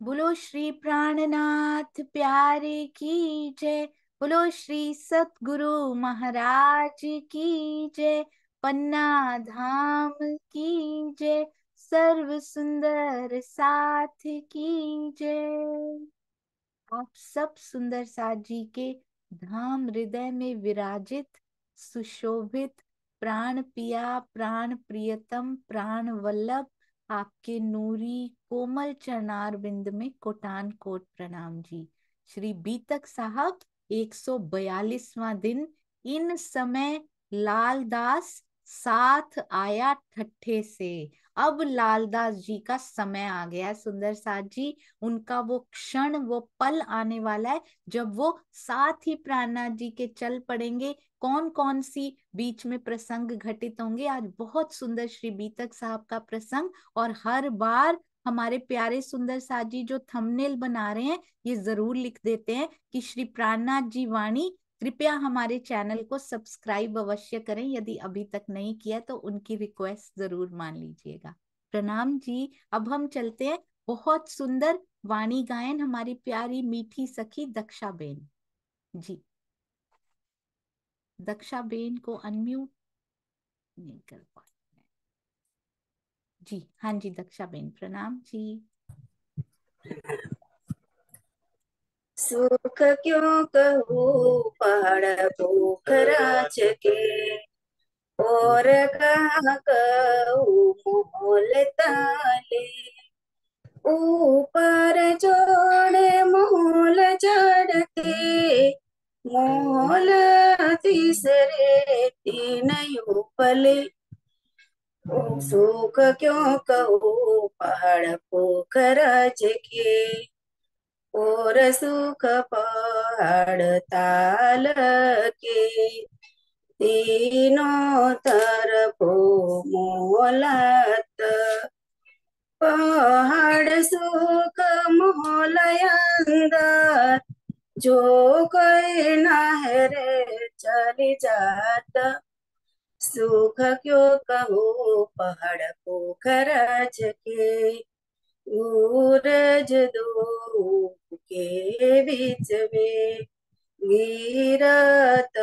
बोलो श्री प्राणनाथ प्यारे की जय। बोलो श्री सतगुरु महाराज की जय। पन्ना धाम की जय। सर्व सुंदर साथ की जय। आप सब सुंदर साथ जी के धाम हृदय में विराजित सुशोभित प्राण पिया प्राण प्रियतम प्राण वल्लभ आपके नूरी कोमल चरणार बिंद में कोटान कोट प्रणाम जी। श्री बीतक साहब 142वां दिन इन समय लालदास साथ आया ठट्ठे से। अब लालदास जी का समय आ गया है सुंदर साथ जी। उनका वो क्षण वो पल आने वाला है जब वो साथ ही प्राणनाथ जी के चल पड़ेंगे। कौन कौन सी बीच में प्रसंग घटित होंगे आज बहुत सुंदर श्री बीतक साहब का प्रसंग। और हर बार हमारे प्यारे सुंदर साथ जी जो थंबनेल बना रहे हैं ये जरूर लिख देते हैं कि श्री प्राणनाथ जी वाणी। कृपया हमारे चैनल को सब्सक्राइब अवश्य करें, यदि अभी तक नहीं किया तो उनकी रिक्वेस्ट जरूर मान लीजिएगा। प्रणाम जी। अब हम चलते हैं बहुत सुंदर वाणी गायन हमारी प्यारी मीठी सखी दक्षा बेन जी। दक्षा बेन को अनम्यूट नहीं कर पा जी। हाँ जी दक्षा बेन प्रणाम जी। सुख क्यों कहूँ पहाड़ पोखराज के, और कहाँ कहूँ मोल ताले। ऊपर जोड़े मोल चढ़ते, मोल तीसरे तीन यूपले। सुख क्यों कहूँ पहाड़ पोखराज के, और सुख पहाड़ ताल के। तीनों तरफों मोलत, पहाड़ सुख मोल अंदर। जो कोई नहरे चली जात, सुख क्यों कहूँ पहाड़ पोखराज के। सूरज दो के बीच में गिरत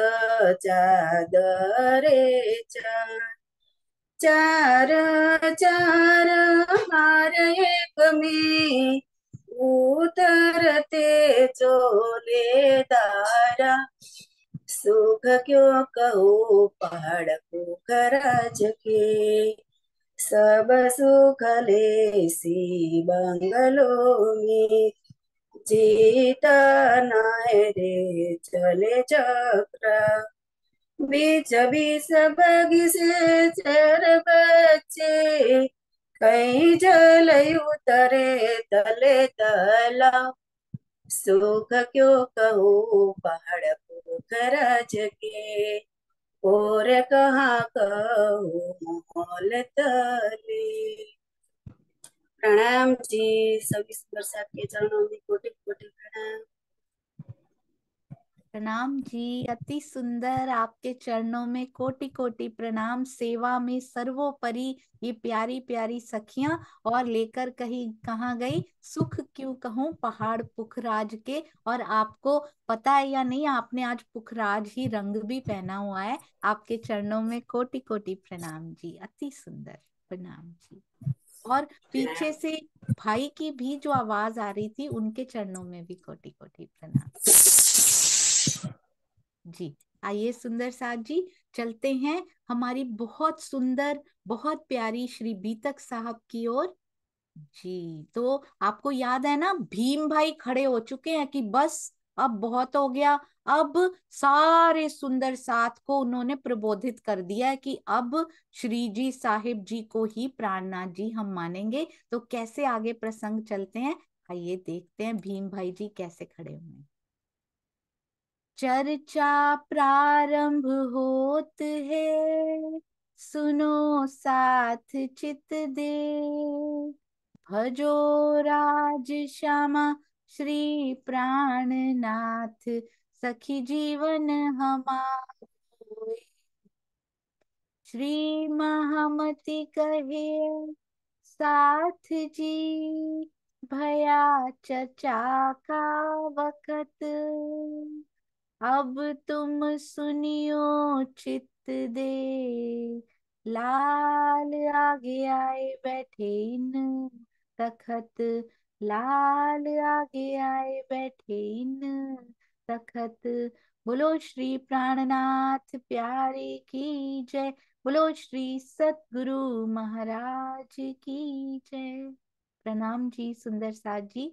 चादरे चार। चार चार हार एक में उतरते चोले दारा। सुख क्यों कहो पहाड़ पोखराज के, सब सुख ले सी बंगलों में। जीता नायरे चले चक्रा, बीच बीच बगीचे चर बच्चे। कहीं जल उतरे तले तला, सुख क्यों कहो पहाड़ पोखराज के, और कहाँ कहो मोल तले। प्रणाम जी। सभी बरसात के चरणों में कोटि कोटि प्रणाम। प्रणाम जी। अति सुंदर आपके चरणों में कोटि कोटि प्रणाम। सेवा में सर्वोपरि ये प्यारी प्यारी सखियां और लेकर कहीं कहाँ गई सुख क्यों कहूँ पहाड़ पुखराज के। और आपको पता है या नहीं आपने आज पुखराज ही रंग भी पहना हुआ है। आपके चरणों में कोटि कोटि प्रणाम जी। अति सुंदर प्रणाम जी। और पीछे से भाई की भी जो आवाज आ रही थी उनके चरणों में भी कोटि कोटि प्रणाम जी। आइए सुंदर साथ जी चलते हैं हमारी बहुत सुंदर बहुत प्यारी श्री बीतक साहब की ओर जी। तो आपको याद है ना भीम भाई खड़े हो चुके हैं कि बस अब बहुत हो गया। अब सारे सुंदर साथ को उन्होंने प्रबोधित कर दिया है कि अब श्री जी साहिब जी को ही प्राणनाथ जी हम मानेंगे। तो कैसे आगे प्रसंग चलते हैं आइए देखते हैं भीम भाई जी कैसे खड़े हुए हैं। चर्चा प्रारंभ होत है, सुनो साथ चित दे। भजो राज श्यामा श्री प्राणनाथ, सखी जीवन हमारे। श्री महामति कहे साथ जी, भया चर्चा का वक्त, अब तुम सुनियो चित्त दे। लाल आगे आए बैठे इन तखत, लाल आगे आए बैठे इन तखत। बोलो श्री प्राणनाथ प्यारे की जय, बोलो श्री सतगुरु महाराज की जय। प्रणाम जी सुंदर साथ जी।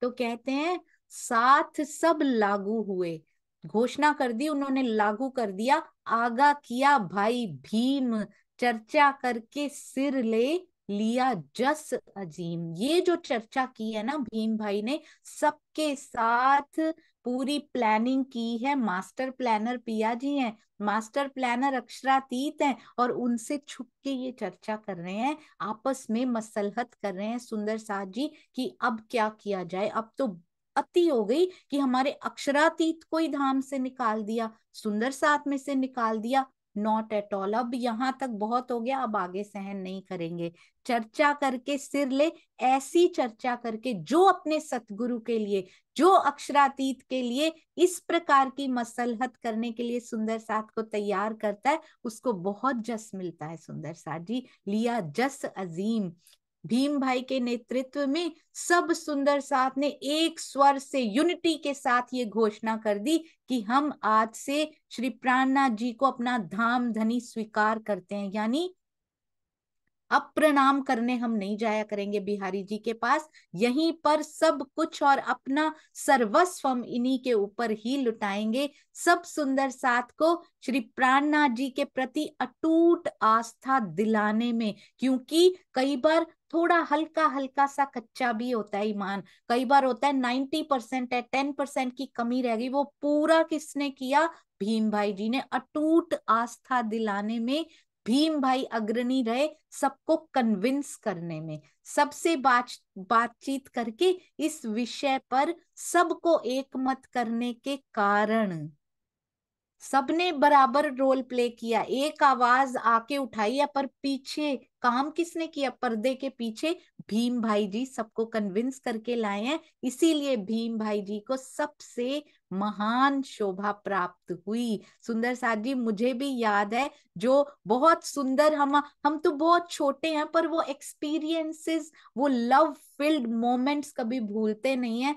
तो कहते हैं साथ सब लागू हुए, घोषणा कर दी उन्होंने, लागू कर दिया, आगा किया भाई भीम, चर्चा करके सिर ले लिया जस अजीम। ये जो चर्चा की है ना भीम भाई ने, सबके साथ पूरी प्लानिंग की है। मास्टर प्लानर पिया जी हैं, मास्टर प्लानर अक्षरातीत हैं, और उनसे छुप के ये चर्चा कर रहे हैं, आपस में मसलहत कर रहे हैं सुंदर साथ जी कि अब क्या किया जाए। अब तो अति हो गई कि हमारे अक्षरातीत को ही धाम से निकाल दिया, सुंदर साथ में से निकाल दिया। नॉट एट ऑल, अब यहाँ तक बहुत हो गया, अब आगे सहन नहीं करेंगे। चर्चा करके सिर ले, ऐसी चर्चा करके जो अपने सतगुरु के लिए, जो अक्षरातीत के लिए इस प्रकार की मसलहत करने के लिए सुंदर साथ को तैयार करता है, उसको बहुत जस मिलता है। सुंदर साथ जी, लिया जस अजीम। भीम भाई के नेतृत्व में सब सुंदर साथ ने एक स्वर से यूनिटी के साथ ये घोषणा कर दी कि हम आज से श्री प्राणनाथ जी को अपना धाम धनी स्वीकार करते हैं। यानी अब प्रणाम करने हम नहीं जाया करेंगे बिहारी जी के पास, यहीं पर सब कुछ और अपना सर्वस्व हम इन्हीं के ऊपर ही लुटाएंगे। सब सुंदर साथ को श्री प्राणनाथ जी के प्रति अटूट आस्था दिलाने में, क्योंकि कई बार थोड़ा हल्का हल्का सा कच्चा भी होता है ईमान। कई बार होता है 90% है, 10% की कमी रह गई, वो पूरा किसने किया? भीम भाई जी ने। अटूट आस्था दिलाने में भीम भाई अग्रणी रहे, सबको कन्विंस करने में, सबसे बातचीत करके इस विषय पर सबको एकमत करने के कारण सबने बराबर रोल प्ले किया, एक आवाज आके उठाई है, पर पीछे काम किसने किया? पर्दे के पीछे भीम भाई जी सबको कन्विंस करके लाए हैं। इसीलिए भीम भाई जी को सबसे महान शोभा प्राप्त हुई। सुंदर साथ जी, मुझे भी याद है, जो बहुत सुंदर, हम तो बहुत छोटे हैं, पर वो एक्सपीरियंसेस, वो लव फिल्ड मोमेंट्स कभी भूलते नहीं है।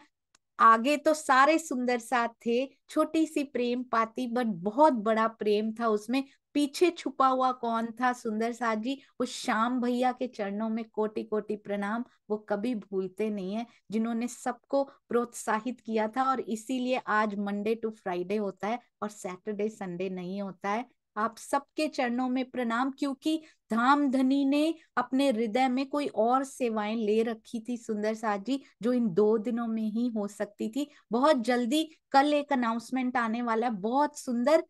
आगे तो सारे सुंदर साथ थे, छोटी सी प्रेम पाती, बट बहुत बड़ा प्रेम था उसमें। पीछे छुपा हुआ कौन था? सुंदर साथ जी। उस श्याम भैया के चरणों में कोटि कोटि प्रणाम, वो कभी भूलते नहीं है, जिन्होंने सबको प्रोत्साहित किया था। और इसीलिए आज मंडे टू फ्राइडे होता है और सैटरडे संडे नहीं होता है। आप सबके चरणों में प्रणाम, क्योंकि धाम धनी ने अपने हृदय में कोई और सेवाएं ले रखी थी सुंदर साथ जी, जो इन 2 दिनों में ही हो सकती थी। बहुत जल्दी कल एक अनाउंसमेंट आने वाला है, बहुत सुंदर,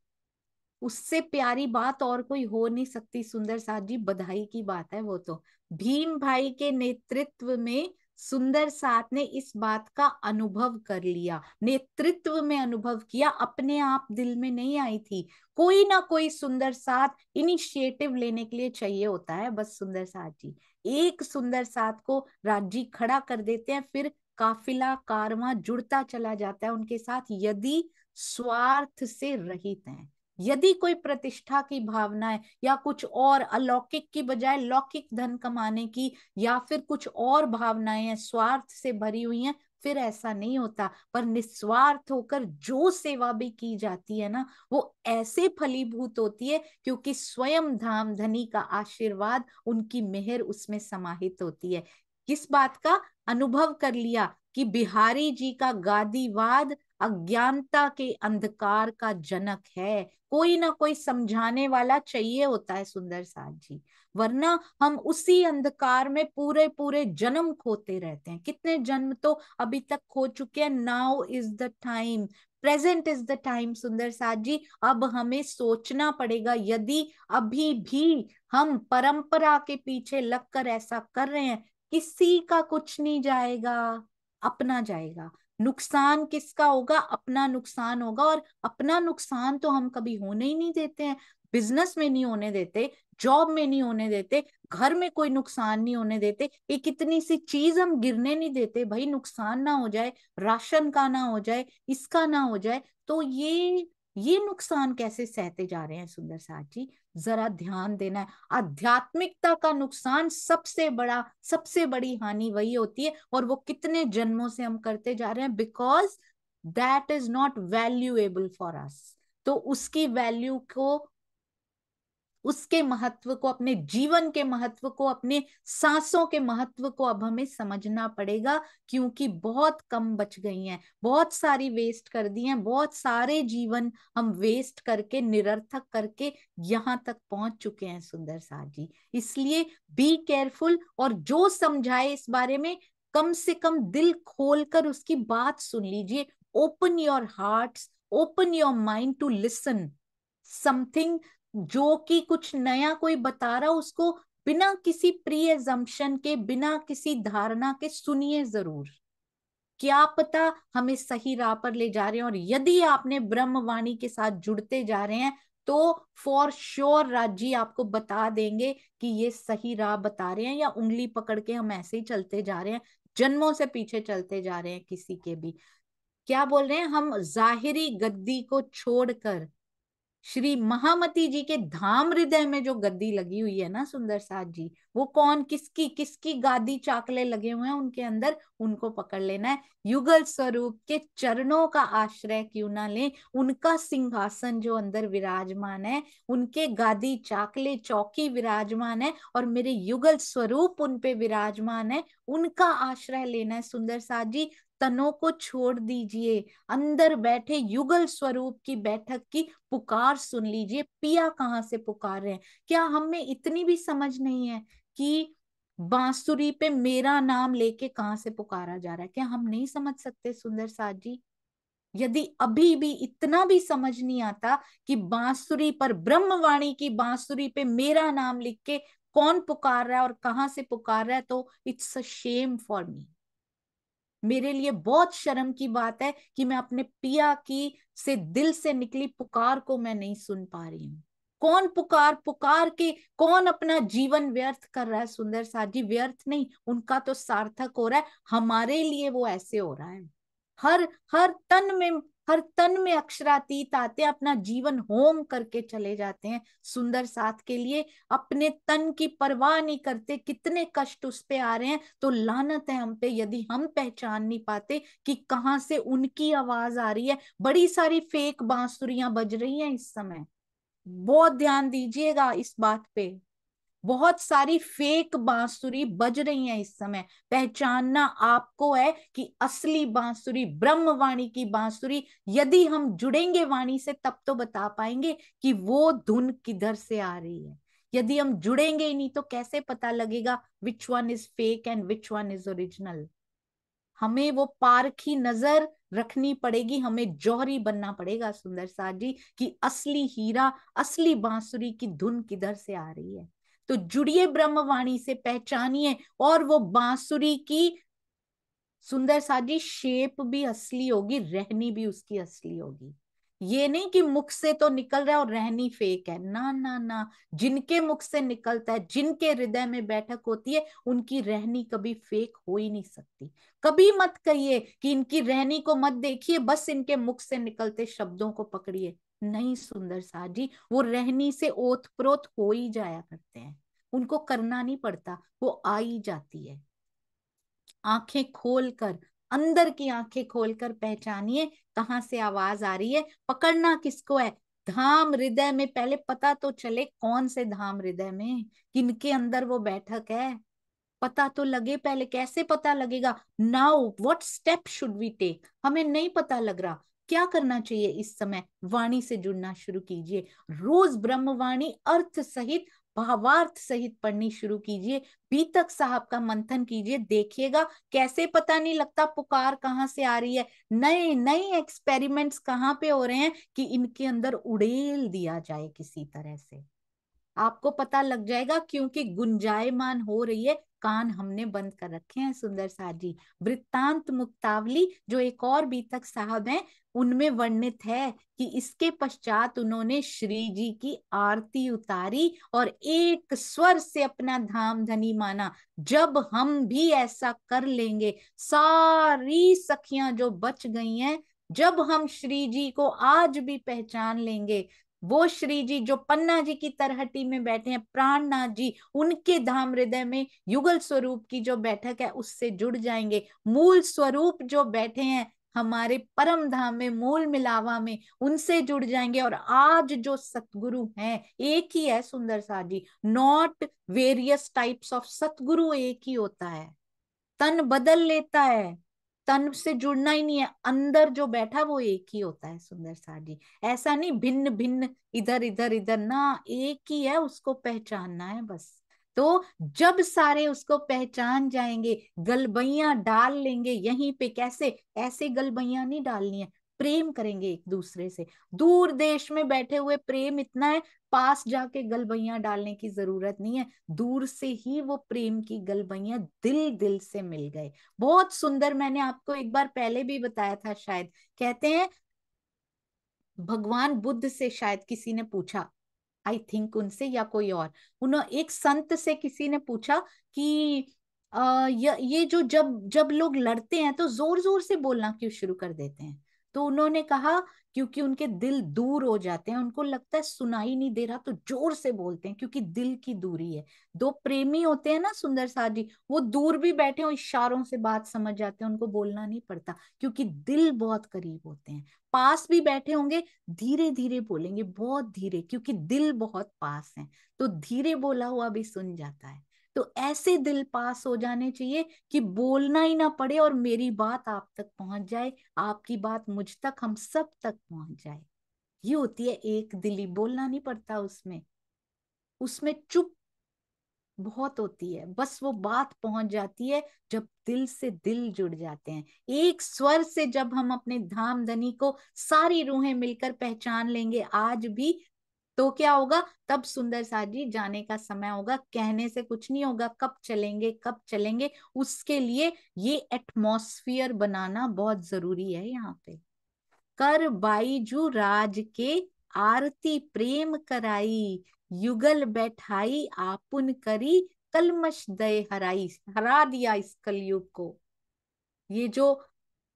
उससे प्यारी बात और कोई हो नहीं सकती सुंदर साथ जी, बधाई की बात है वो तो। भीम भाई के नेतृत्व में सुंदर साथ ने इस बात का अनुभव कर लिया, नेतृत्व में अनुभव किया, अपने आप दिल में नहीं आई थी। कोई ना कोई सुंदर साथ इनिशिएटिव लेने के लिए चाहिए होता है, बस सुंदर साथ जी एक सुंदर साथ को राजी खड़ा कर देते हैं, फिर काफिला कारवां जुड़ता चला जाता है उनके साथ, यदि स्वार्थ से रहित हैं। यदि कोई प्रतिष्ठा की भावना है, या कुछ और अलौकिक की बजाय लौकिक धन कमाने की, या फिर कुछ और भावनाएं हैं स्वार्थ से भरी हुई हैं, फिर ऐसा नहीं होता। पर निस्वार्थ होकर जो सेवा भी की जाती है ना, वो ऐसे फलीभूत होती है, क्योंकि स्वयं धाम धनी का आशीर्वाद, उनकी मेहर उसमें समाहित होती है। किस बात का अनुभव कर लिया? कि बिहारी जी का गादीवाद अज्ञानता के अंधकार का जनक है। कोई ना कोई समझाने वाला चाहिए होता है सुंदर साथ जी, वरना हम उसी अंधकार में पूरे पूरे जन्म खोते रहते हैं। कितने जन्म तो अभी तक खो चुके हैं। Now is the time, present is the time सुंदर साथ जी। अब हमें सोचना पड़ेगा, यदि अभी भी हम परंपरा के पीछे लगकर ऐसा कर रहे हैं, किसी का कुछ नहीं जाएगा, अपना जाएगा। नुकसान किसका होगा? अपना नुकसान होगा, और अपना नुकसान तो हम कभी होने ही नहीं देते हैं, बिजनेस में नहीं होने देते। जॉब में नहीं होने देते, घर में कोई नुकसान नहीं होने देते, एक इतनी सी चीज हम गिरने नहीं देते, भाई नुकसान ना हो जाए, राशन का ना हो जाए, इसका ना हो जाए। तो ये नुकसान कैसे सहते जा रहे हैं सुंदर साथ जी, जरा ध्यान देना है। आध्यात्मिकता का नुकसान सबसे बड़ा, सबसे बड़ी हानि वही होती है, और वो कितने जन्मों से हम करते जा रहे हैं, because that is not valuable for us. तो उसकी वैल्यू को, उसके महत्व को, अपने जीवन के महत्व को, अपने सांसों के महत्व को अब हमें समझना पड़ेगा, क्योंकि बहुत कम बच गई हैं, बहुत सारी वेस्ट कर दी हैं, बहुत सारे जीवन हम वेस्ट करके, निरर्थक करके यहां तक पहुंच चुके हैं सुंदर साथ जी। इसलिए बी केयरफुल, और जो समझाए इस बारे में कम से कम दिल खोलकर उसकी बात सुन लीजिए। Open your hearts, open your mind to listen something, जो कि कुछ नया कोई बता रहा, उसको बिना किसी प्री एजम्पशन के, बिना किसी धारणा के सुनिए जरूर। क्या पता हमें सही राह पर ले जा रहे हैं। और यदि आपने ब्रह्मवाणी के साथ जुड़ते जा रहे हैं तो फॉर श्योर राजी आपको बता देंगे कि ये सही राह बता रहे हैं, या उंगली पकड़ के हम ऐसे ही चलते जा रहे हैं, जन्मों से पीछे चलते जा रहे हैं किसी के भी। क्या बोल रहे हैं, हम जाहिरी गद्दी को छोड़कर श्री महामती जी के धाम हृदय में जो गद्दी लगी हुई है ना सुंदर साथ जी, वो कौन, किसकी किसकी गादी चाकले लगे हुए हैं उनके अंदर, उनको पकड़ लेना है। युगल स्वरूप के चरणों का आश्रय क्यों ना लें, उनका सिंहासन जो अंदर विराजमान है, उनके गादी चाकले चौकी विराजमान है, और मेरे युगल स्वरूप उन पे विराजमान है, उनका आश्रय लेना है सुंदर साथ जी। तनों को छोड़ दीजिए, अंदर बैठे युगल स्वरूप की बैठक की पुकार सुन लीजिए। पिया कहाँ से पुकार रहे हैं। क्या हमें इतनी भी समझ नहीं है कि बांसुरी पे मेरा नाम लेके कहाँ से पुकारा जा रहा है? क्या हम नहीं समझ सकते सुंदर साथ जी? यदि अभी भी इतना भी समझ नहीं आता कि बांसुरी पर, ब्रह्मवाणी की बांसुरी पे मेरा नाम लिख के कौन पुकार रहा है और कहाँ से पुकार रहा है, तो it's a shame for me. मेरे लिए बहुत शर्म की बात है कि मैं अपने पिया की से दिल से निकली पुकार को मैं नहीं सुन पा रही हूँ। कौन पुकार पुकार के, कौन अपना जीवन व्यर्थ कर रहा है सुंदर साथ जी? व्यर्थ नहीं, उनका तो सार्थक हो रहा है, हमारे लिए वो ऐसे हो रहा है। हर हर तन में, हर तन में अक्षरातीत आते हैं, अपना जीवन होम करके चले जाते हैं सुंदर साथ के लिए, अपने तन की परवाह नहीं करते कितने कष्ट उस पे आ रहे हैं। तो लानत है हम पे यदि हम पहचान नहीं पाते कि कहाँ से उनकी आवाज आ रही है। बड़ी सारी फेक बांसुरियां बज रही हैं इस समय, बहुत ध्यान दीजिएगा इस बात पे। बहुत सारी फेक बांसुरी बज रही हैं इस समय। पहचानना आपको है कि असली बांसुरी, ब्रह्मवाणी की बांसुरी, यदि हम जुड़ेंगे वाणी से तब तो बता पाएंगे कि वो धुन किधर से आ रही है। यदि हम जुड़ेंगे ही नहीं तो कैसे पता लगेगा which one is fake and which one is original? हमें वो पारखी नजर रखनी पड़ेगी, हमें जौहरी बनना पड़ेगा सुंदर साथ जी, कि असली हीरा, असली बांसुरी की धुन किधर से आ रही है। तो जुड़िए ब्रह्मवाणी से, पहचानिए, और वो बांसुरी की सुंदर साजी शेप भी असली होगी, रहनी भी उसकी असली होगी। ये नहीं कि मुख से तो निकल रहा है और रहनी फेक है, ना ना ना। जिनके मुख से निकलता है, जिनके हृदय में बैठक होती है, उनकी रहनी कभी फेक हो ही नहीं सकती। कभी मत कहिए कि इनकी रहनी को मत देखिए, बस इनके मुख से निकलते शब्दों को पकड़िए। नहीं सुंदर साजी, वो रहनी से ओत प्रोत हो ही जाया करते हैं, उनको करना नहीं पड़ता, वो आ ही जाती है। आंखें खोलकर, अंदर की आंखें खोलकर पहचानिए कहाँ से आवाज आ रही है। पकड़ना किसको है? धाम हृदय में। पहले पता तो चले कौन से धाम हृदय में, किनके अंदर वो बैठक है, पता तो लगे पहले। कैसे पता लगेगा? Now what step should we take, हमें नहीं पता लग रहा। क्या करना चाहिए इस समय? वाणी से जुड़ना शुरू कीजिए, रोज ब्रह्मवाणी अर्थ सहित, भावार्थ सहित पढ़नी शुरू कीजिए। बीतक साहब का मंथन कीजिए, देखिएगा कैसे पता नहीं लगता पुकार कहाँ से आ रही है। नए नए एक्सपेरिमेंट्स कहाँ पे हो रहे हैं कि इनके अंदर उड़ेल दिया जाए किसी तरह से। आपको पता लग जाएगा, क्योंकि गुंजायमान हो रही है, कान हमने बंद कर रखे हैं सुंदर साथ जी। वृत्तांत मुक्तावली जो एक और बीतक साहब हैं, उनमें वर्णित है कि इसके पश्चात उन्होंने श्री जी की आरती उतारी और एक स्वर से अपना धाम धनी माना। जब हम भी ऐसा कर लेंगे, सारी सखियां जो बच गई हैं, जब हम श्री जी को आज भी पहचान लेंगे, वो श्री जी जो पन्ना जी की तरहटी में बैठे हैं, प्राणनाथ जी, उनके धाम हृदय में युगल स्वरूप की जो बैठक है उससे जुड़ जाएंगे। मूल स्वरूप जो बैठे हैं हमारे परम धाम में, मूल मिलावा में, उनसे जुड़ जाएंगे। और आज जो सतगुरु हैं एक ही है सुंदर सा जी, नॉट वेरियस टाइप्स ऑफ सतगुरु, एक ही होता है। तन बदल लेता है, तन से जुड़ना ही नहीं है, अंदर जो बैठा वो एक ही होता है सुंदर सा जी। ऐसा नहीं भिन्न भिन्न, इधर इधर इधर ना, एक ही है, उसको पहचानना है बस। तो जब सारे उसको पहचान जाएंगे, गलबैयां डाल लेंगे यहीं पे। कैसे? ऐसे गलबैयां नहीं डालनी है, प्रेम करेंगे एक दूसरे से। दूर देश में बैठे हुए प्रेम इतना है, पास जाके गलबैयां डालने की जरूरत नहीं है। दूर से ही वो प्रेम की गलबैयां दिल दिल से मिल गए। बहुत सुंदर, मैंने आपको एक बार पहले भी बताया था शायद। कहते हैं भगवान बुद्ध से शायद किसी ने पूछा, आई थिंक उनसे या कोई और, उन्होंने एक संत से किसी ने पूछा कि ये जो जब जब लोग लड़ते हैं तो जोर जोर से बोलना क्यों शुरू कर देते हैं? तो उन्होंने कहा क्योंकि उनके दिल दूर हो जाते हैं, उनको लगता है सुनाई नहीं दे रहा तो जोर से बोलते हैं, क्योंकि दिल की दूरी है। दो प्रेमी होते हैं ना सुंदर साथ जी, वो दूर भी बैठे हो इशारों से बात समझ जाते हैं, उनको बोलना नहीं पड़ता, क्योंकि दिल बहुत करीब होते हैं। पास भी बैठे होंगे, धीरे धीरे बोलेंगे, बहुत धीरे, क्योंकि दिल बहुत पास है, तो धीरे बोला हुआ भी सुन जाता है। तो ऐसे दिल पास हो जाने चाहिए कि बोलना ही ना पड़े और मेरी बात आप तक पहुंच जाए, आपकी बात मुझ तक, हम सब तक पहुंच जाए। ये होती है एक दिली, बोलना नहीं पड़ता उसमें। उसमें चुप बहुत होती है, बस वो बात पहुंच जाती है जब दिल से दिल जुड़ जाते हैं। एक स्वर से जब हम अपने धाम धनी को सारी रूहें मिलकर पहचान लेंगे आज भी, तो क्या होगा? तब सुंदर साथ जी जाने का समय होगा। कहने से कुछ नहीं होगा, कब चलेंगे कब चलेंगे, उसके लिए ये एटमॉस्फियर बनाना बहुत जरूरी है यहाँ पे। कर बाईजू राज के आरती प्रेम कराई, युगल बैठाई आपुन करी, कलमश दय हराई। हरा दिया इस कलयुग को, ये जो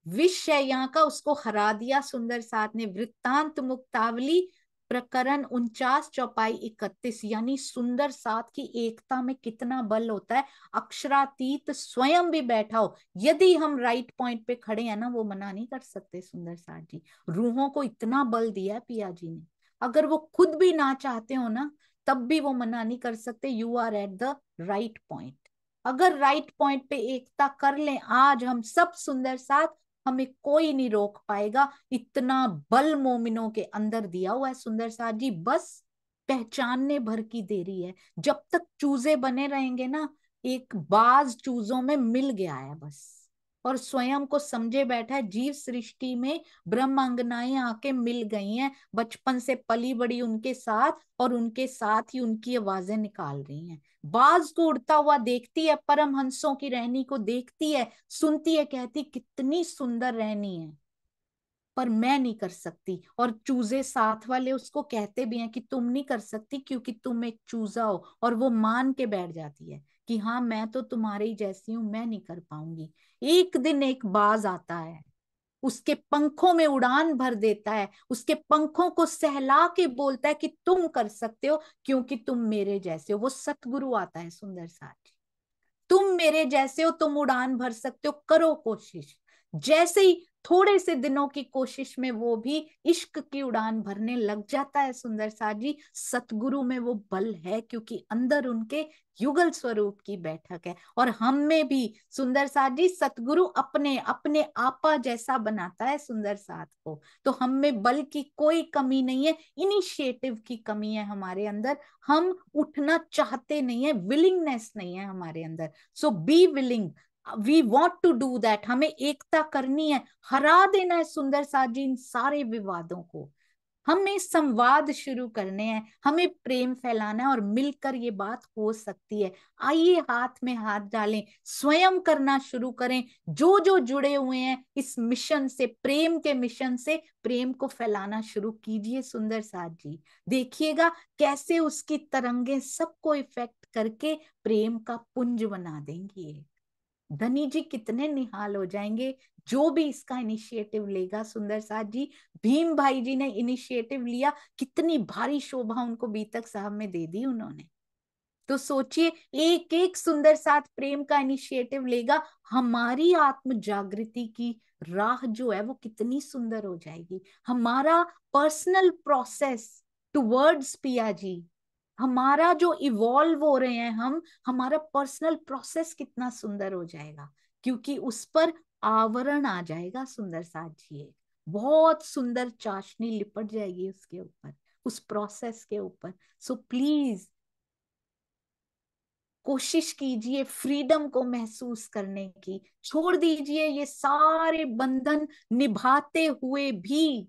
विष है यहाँ का उसको हरा दिया सुंदर साथ ने। वृत्तांत मुक्तावली प्रकरण 49 चौपाई 31, यानी सुंदर साथ की एकता में कितना बल होता है। अक्षरातीत स्वयं भी बैठा हो, यदि हम राइट पॉइंट पे खड़े हैं ना, वो मना नहीं कर सकते सुंदर साथ जी। रूहों को इतना बल दिया है पिया जी ने, अगर वो खुद भी ना चाहते हो ना, तब भी वो मना नहीं कर सकते। You are at the right point. अगर राइट पॉइंट पे एकता कर लें आज हम सब सुंदर साथ, हमें कोई नहीं रोक पाएगा। इतना बल मोमिनों के अंदर दिया हुआ है सुंदर साथ जी, बस पहचानने भर की देरी है। जब तक चूजे बने रहेंगे ना, एक बाज चूजों में मिल गया है बस, और स्वयं को समझे बैठा है जीव सृष्टि में। ब्रह्मांगनाएं आके मिल गई हैं, बचपन से पली बड़ी उनके साथ, और उनके साथ ही उनकी आवाजें निकाल रही हैं। बाज को उड़ता हुआ देखती है, परमहंसों की रहनी को देखती है, सुनती है, कहती कितनी सुंदर रहनी है, पर मैं नहीं कर सकती। और चूजे साथ वाले उसको कहते भी हैं कि तुम नहीं कर सकती क्योंकि तुम एक चूजा हो, और वो मान के बैठ जाती है कि हाँ मैं तो तुम्हारे ही जैसी हूं, मैं नहीं कर पाऊंगी। एक दिन एक बाज आता है, उसके पंखों में उड़ान भर देता है, उसके पंखों को सहला के बोलता है कि तुम कर सकते हो क्योंकि तुम मेरे जैसे हो। वो सतगुरु आता है सुंदर साथ, तुम मेरे जैसे हो, तुम उड़ान भर सकते हो, करो कोशिश। जैसे ही थोड़े से दिनों की कोशिश में वो भी इश्क की उड़ान भरने लग जाता है सुंदर साथ जी। सतगुरु में वो बल है क्योंकि अंदर उनके युगल स्वरूप की बैठक है। और हम में भी सुंदर साथ जी सतगुरु अपने अपने आपा जैसा बनाता है सुंदर साथ को। तो हम में बल की कोई कमी नहीं है, इनिशिएटिव की कमी है हमारे अंदर। हम उठना चाहते नहीं है, विलिंगनेस नहीं है हमारे अंदर। So be willing, we want to do that. हमें एकता करनी है, हरा देना है सुंदर साथ जी इन सारे विवादों को। हमें संवाद शुरू करने हैं, हमें प्रेम फैलाना है और मिलकर ये बात हो सकती है। आइए हाथ में हाथ डालें, स्वयं करना शुरू करें। जो जो जुड़े हुए हैं इस मिशन से, प्रेम के मिशन से, प्रेम को फैलाना शुरू कीजिए सुंदर साथ जी। देखिएगा कैसे उसकी तरंगे सबको इफेक्ट करके प्रेम का पुंज बना देंगी। धनी जी कितने निहाल हो जाएंगे जो भी इसका इनिशिएटिव लेगा सुंदर साथ जी। भीम भाई जी ने इनिशिएटिव लिया, कितनी भारी शोभा उनको बीतक साहब में दे दी उन्होंने। तो सोचिए, एक एक सुंदर साथ प्रेम का इनिशिएटिव लेगा, हमारी आत्म जागृति की राह जो है वो कितनी सुंदर हो जाएगी। हमारा पर्सनल प्रोसेस टुवर्ड्स पिया जी, हमारा जो इवॉल्व हो रहे हैं हम, हमारा पर्सनल प्रोसेस कितना सुंदर हो जाएगा, क्योंकि उस पर आवरण आ जाएगा सुंदर साथ जी। एक बहुत सुंदर चाशनी लिपट जाएगी उसके ऊपर, उस प्रोसेस के ऊपर। सो प्लीज कोशिश कीजिए फ्रीडम को महसूस करने की, छोड़ दीजिए ये सारे बंधन निभाते हुए भी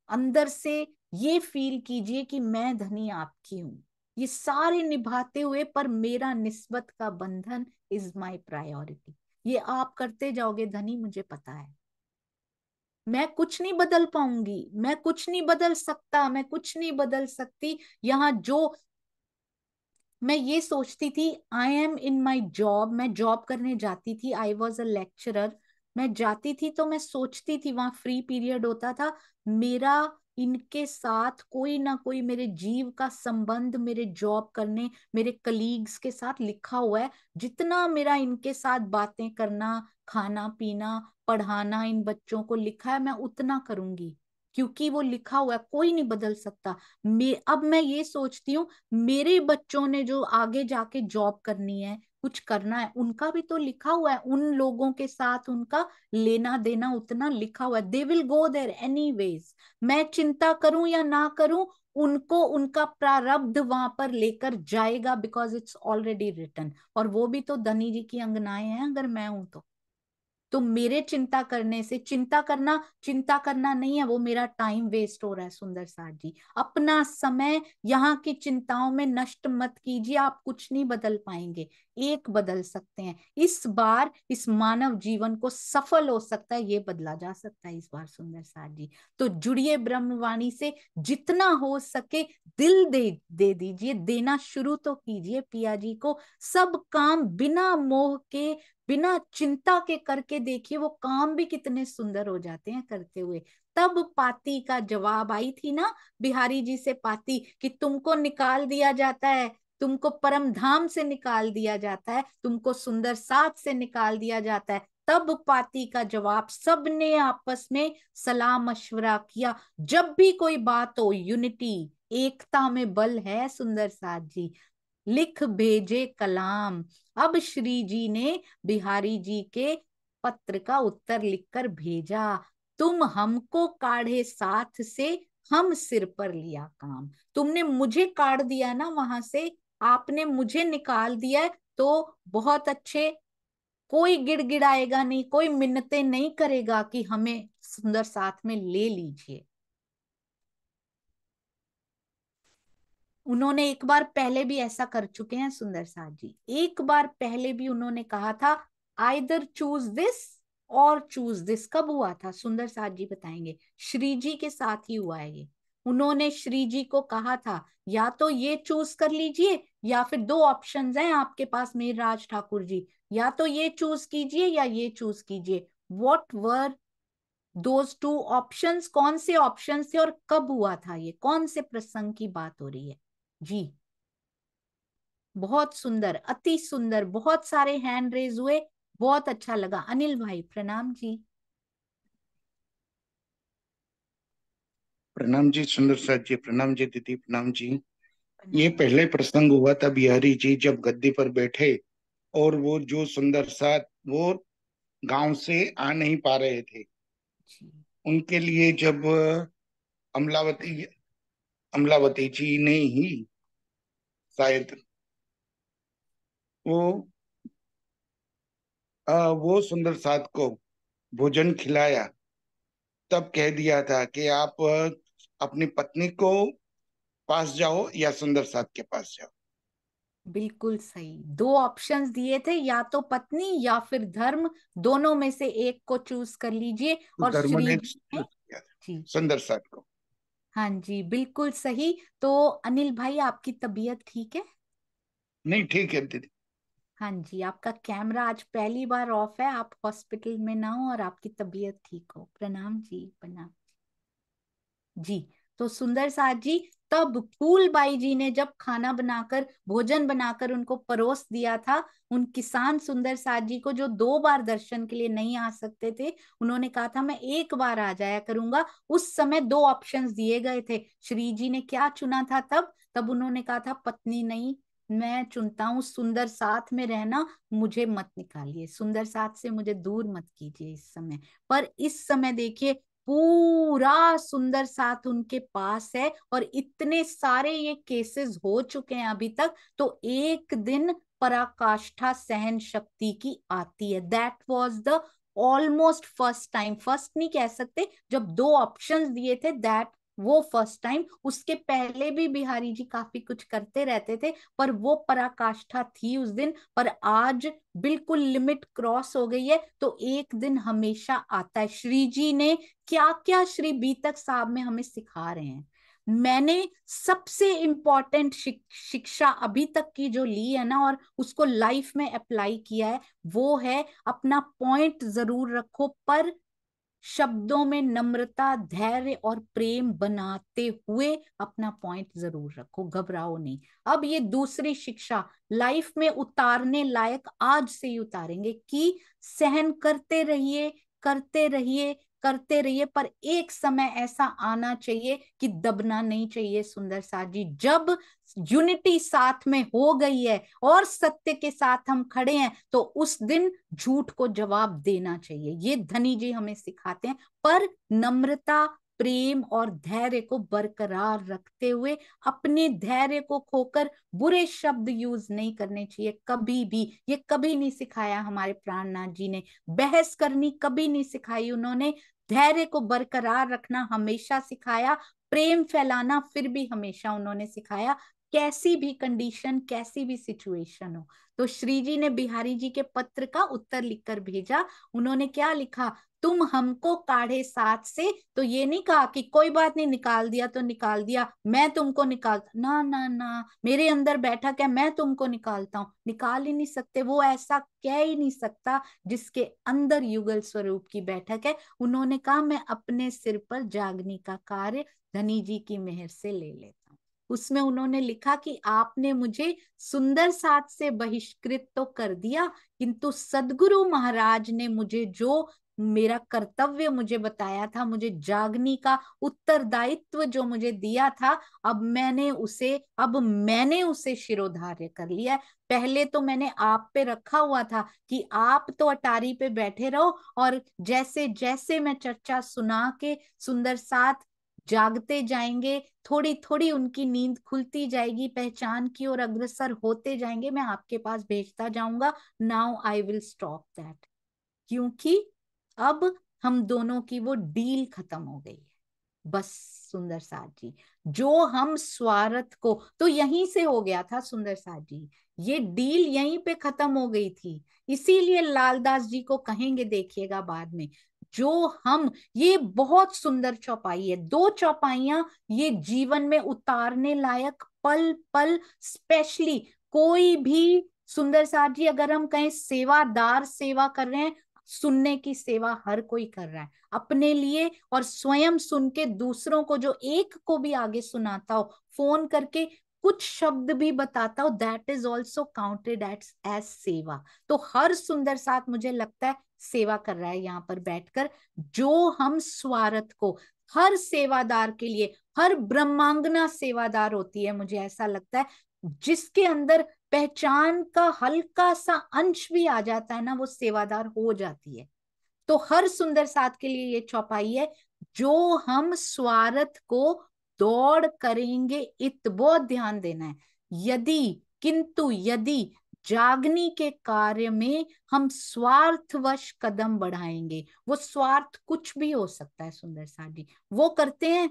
अंदर से ये फील कीजिए कि मैं धनी आपकी हूं। ये सारे निभाते हुए पर मेरा निस्बत का बंधन इज माय प्रायोरिटी। ये आप करते जाओगे धनी, मुझे पता है। मैं कुछ नहीं बदल पाऊंगी, मैं कुछ नहीं बदल सकता, मैं कुछ नहीं बदल सकती। यहाँ जो मैं ये सोचती थी, I am in my job, मैं जॉब करने जाती थी, आई वॉज अ लेक्चरर। मैं जाती थी तो मैं सोचती थी, वहां फ्री पीरियड होता था, मेरा इनके साथ कोई ना कोई मेरे जीव का संबंध, मेरे जॉब करने, मेरे कलीग्स के साथ लिखा हुआ है। जितना मेरा इनके साथ बातें करना, खाना पीना, पढ़ाना इन बच्चों को लिखा है, मैं उतना करूंगी, क्योंकि वो लिखा हुआ है, कोई नहीं बदल सकता। अब मैं ये सोचती हूँ, मेरे बच्चों ने जो आगे जाके जॉब करनी है, कुछ करना है, उनका भी तो लिखा हुआ है, उन लोगों के साथ उनका लेना देना उतना लिखा हुआ है। They will go there anyways. मैं चिंता करूं या ना करूं, उनको उनका प्रारब्ध वहां पर लेकर जाएगा, बिकॉज इट्स ऑलरेडी रिटन। और वो भी तो धनी जी की अंगनाएं हैं, अगर मैं हूं तो मेरे चिंता करने से, चिंता करना नहीं है, वो मेरा टाइम वेस्ट हो रहा है सुंदर साथ जी। अपना समय यहाँ की चिंताओं में नष्ट मत कीजिए, आप कुछ नहीं बदल पाएंगे। एक बदल सकते हैं, इस बार इस मानव जीवन को सफल हो सकता है, ये बदला जा सकता है इस बार सुंदर साथ जी। तो जुड़िए ब्रह्मवाणी से, जितना हो सके दिल दे दीजिए, देना शुरू तो कीजिए पिया जी को। सब काम बिना मोह के, बिना चिंता के करके देखिए, वो काम भी कितने सुंदर हो जाते हैं करते हुए। तब पाती का जवाब आई थी ना बिहारी जी से पाती, कि तुमको निकाल दिया जाता है, तुमको परम धाम से निकाल दिया जाता है, तुमको सुंदर साथ से निकाल दिया जाता है। तब पाती का जवाब, सबने आपस में सलाह मशवरा किया। जब भी कोई बात हो, यूनिटी, एकता में बल है सुंदर साथ जी, लिख भेजे कलाम। अब श्री जी ने बिहारी जी के पत्र का उत्तर लिखकर भेजा, तुम हमको काढ़े साथ से, हम सिर पर लिया काम। तुमने मुझे काढ़ दिया ना वहां से, आपने मुझे निकाल दिया है, तो बहुत अच्छे, कोई गिड़गिड़ाएगा नहीं, कोई मिन्नतें नहीं करेगा कि हमें सुंदर साथ में ले लीजिए। उन्होंने एक बार पहले भी ऐसा कर चुके हैं सुंदर साथ जी, एक बार पहले भी उन्होंने कहा था, आइदर चूज दिस और चूज दिस। कब हुआ था सुंदर साथ जी बताएंगे, श्री जी के साथ ही हुआ है ये। उन्होंने श्री जी को कहा था, या तो ये चूज कर लीजिए, या फिर दो ऑप्शंस हैं आपके पास मीरराज ठाकुर जी, या तो ये चूज कीजिए या ये चूज कीजिए। What were those two options, कौन से ऑप्शंस थे और कब हुआ था, ये कौन से प्रसंग की बात हो रही है जी। बहुत सुंदर, अति सुंदर, बहुत सारे हैंड रेज हुए, बहुत अच्छा लगा। अनिल भाई प्रणाम जी। प्रणाम जी सुंदर साथ जी, प्रणाम जी दीदी, प्रणाम जी। ये प्रणाम पहले प्रसंग हुआ था बिहारी जी जब गद्दी पर बैठे, और वो जो सुंदर साथ वो गांव से आ नहीं पा रहे थे, जी। उनके लिए जब अमलावती अमलावती जी ने ही शायद वो वो सुंदर साथ को भोजन खिलाया, तब कह दिया था कि आप अपनी पत्नी को पास जाओ या सुंदर साथ के पास जाओ। बिल्कुल सही, दो ऑप्शंस दिए थे, या तो पत्नी या फिर धर्म, दोनों में से एक को चूज कर लीजिए। तो और धर्म श्री ने जी ने, चूज किया था जी सुंदर साथ को। हाँ जी बिल्कुल सही। तो अनिल भाई, आपकी तबीयत ठीक है? नहीं, ठीक है दीदी। हाँ जी, आपका कैमरा आज पहली बार ऑफ है, आप हॉस्पिटल में ना हो और आपकी तबीयत ठीक हो। प्रणाम जी, प्रणाम जी। तो सुंदर साथ जी, तब फूलबाई जी ने जब खाना बनाकर, भोजन बनाकर उनको परोस दिया था, उन किसान सुंदर साथ जी को, जो 2 बार दर्शन के लिए नहीं आ सकते थे, उन्होंने कहा था मैं एक बार आ जाया करूंगा। उस समय 2 ऑप्शंस दिए गए थे। श्री जी ने क्या चुना था तब? तब उन्होंने कहा था पत्नी नहीं, मैं चुनता हूँ सुंदर साथ में रहना, मुझे मत निकालिए, सुंदर साथ से मुझे दूर मत कीजिए इस समय। पर इस समय देखिए, पूरा सुंदर साथ उनके पास है और इतने सारे ये केसेस हो चुके हैं अभी तक। तो एक दिन पराकाष्ठा सहन शक्ति की आती है। That was the almost first time, first नहीं कह सकते, जब 2 ऑप्शंस दिए थे, दैट वो फर्स्ट टाइम। उसके पहले भी बिहारी जी काफी कुछ करते रहते थे, पर वो पराकाष्ठा थी उस दिन। पर आज बिल्कुल लिमिट क्रॉस हो गई है, तो एक दिन हमेशा आता है। श्री जी ने क्या क्या श्री बीतक साहब में हमें सिखा रहे हैं। मैंने सबसे इंपॉर्टेंट शिक्षा अभी तक की जो ली है ना, और उसको लाइफ में अप्लाई किया है, वो है अपना पॉइंट जरूर रखो, पर शब्दों में नम्रता, धैर्य और प्रेम बनाते हुए अपना पॉइंट जरूर रखो, घबराओ नहीं। अब ये दूसरी शिक्षा लाइफ में उतारने लायक आज से ही उतारेंगे कि सहन करते रहिए, करते रहिए, करते रहिए, पर एक समय ऐसा आना चाहिए कि दबना नहीं चाहिए। सुंदर साथ जी, जब यूनिटी साथ में हो गई है और सत्य के साथ हम खड़े हैं, तो उस दिन झूठ को जवाब देना चाहिए। ये धनी जी हमें सिखाते हैं। पर नम्रता, प्रेम और धैर्य को बरकरार रखते हुए, अपने धैर्य को खोकर बुरे शब्द यूज नहीं करने चाहिए कभी भी। ये कभी नहीं सिखाया हमारे प्राणनाथ जी ने। बहस करनी कभी नहीं सिखाई उन्होंने। धैर्य को बरकरार रखना हमेशा सिखाया। प्रेम फैलाना फिर भी हमेशा उन्होंने सिखाया, कैसी भी कंडीशन, कैसी भी सिचुएशन हो। तो श्री जी ने बिहारी जी के पत्र का उत्तर लिखकर भेजा। उन्होंने क्या लिखा? तुम हमको काढ़े साथ से, तो ये नहीं कहा कि कोई बात नहीं, निकाल दिया तो निकाल दिया, मैं तुमको निकाल, ना ना ना, मेरे अंदर बैठा क्या, मैं तुमको निकालता हूं? निकाल ही नहीं सकते, वो ऐसा कह ही नहीं सकता जिसके अंदर युगल स्वरूप की बैठक है। उन्होंने कहा मैं अपने सिर पर जागने का कार्य धनी जी की मेहर से ले लेता हूँ। उसमें उन्होंने लिखा कि आपने मुझे सुंदर साथ से बहिष्कृत तो कर दिया, किंतु सदगुरु महाराज ने मुझे जो मेरा कर्तव्य मुझे बताया था, मुझे जागनी का उत्तरदायित्व जो मुझे दिया था, अब मैंने उसे शिरोधार्य कर लिया है। पहले तो मैंने आप पे रखा हुआ था कि आप तो अटारी पे बैठे रहो, और जैसे जैसे मैं चर्चा सुना के सुंदर साथ जागते जाएंगे, थोड़ी थोड़ी उनकी नींद खुलती जाएगी, पहचान की ओर अग्रसर होते जाएंगे, मैं आपके पास भेजता जाऊंगा। Now I will stop that, क्योंकि अब हम दोनों की वो डील खत्म हो गई है। बस सुंदर साथ जी, जो हम स्वार्थ को, तो यहीं से हो गया था सुंदर साथ जी, ये डील यहीं पे खत्म हो गई थी। इसीलिए लालदास जी को कहेंगे, देखिएगा बाद में, जो हम, ये बहुत सुंदर चौपाई है, 2 चौपाइयां ये जीवन में उतारने लायक, पल पल, स्पेशली कोई भी, सुंदर साथ जी अगर हम कहें सेवादार सेवा कर रहे हैं, सुनने की सेवा हर कोई कर रहा है अपने लिए, और स्वयं सुन के दूसरों को, जो एक को भी आगे सुनाता हो, फोन करके कुछ शब्द भी बताता हो, that is also counted as सेवा। तो हर सुंदर साथ मुझे लगता है सेवा कर रहा है यहाँ पर बैठकर। जो हम स्वार्थ को, हर सेवादार के लिए, हर ब्रह्मांगना सेवादार होती है, मुझे ऐसा लगता है, जिसके अंदर पहचान का हल्का सा अंश भी आ जाता है ना, वो सेवादार हो जाती है। तो हर सुंदर साथ के लिए ये चौपाई है, जो हम स्वार्थ को दौड़ करेंगे, इत बहुत ध्यान देना है। यदि, किंतु यदि जागनी के कार्य में हम स्वार्थवश कदम बढ़ाएंगे, वो स्वार्थ कुछ भी हो सकता है सुंदर साथ जी, वो करते हैं,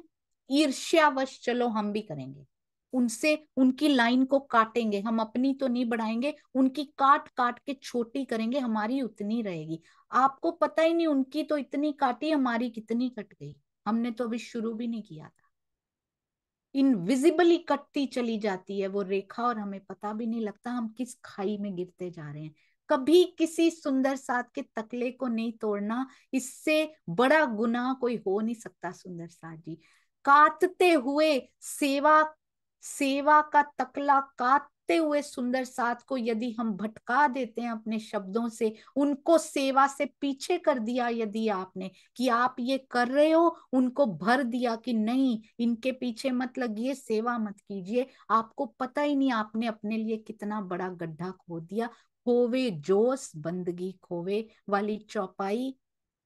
ईर्ष्यावश चलो हम भी करेंगे, उनसे उनकी लाइन को काटेंगे, हम अपनी तो नहीं बढ़ाएंगे, उनकी काट काट के छोटी करेंगे, हमारी उतनी रहेगी। आपको पता ही नहीं उनकी तो इतनी काटी, हमारी कितनी कट गई, हमने तो अभी शुरू भी नहीं किया था। इनविजिबली कटती चली जाती है वो रेखा, और हमें पता भी नहीं लगता हम किस खाई में गिरते जा रहे हैं। कभी किसी सुंदर साथ के तकले को नहीं तोड़ना, इससे बड़ा गुनाह कोई हो नहीं सकता। सुंदर साथ जी काटते हुए, सेवा सेवा का तकला काटते हुए सुंदर साथ को यदि हम भटका देते हैं अपने शब्दों से, उनको सेवा से पीछे कर दिया यदि आपने कि आप ये कर रहे हो, उनको भर दिया कि नहीं इनके पीछे मत लगिए, सेवा मत कीजिए, आपको पता ही नहीं आपने अपने लिए कितना बड़ा गड्ढा खोद दिया। खोवे जोश बंदगी खोवे वाली चौपाई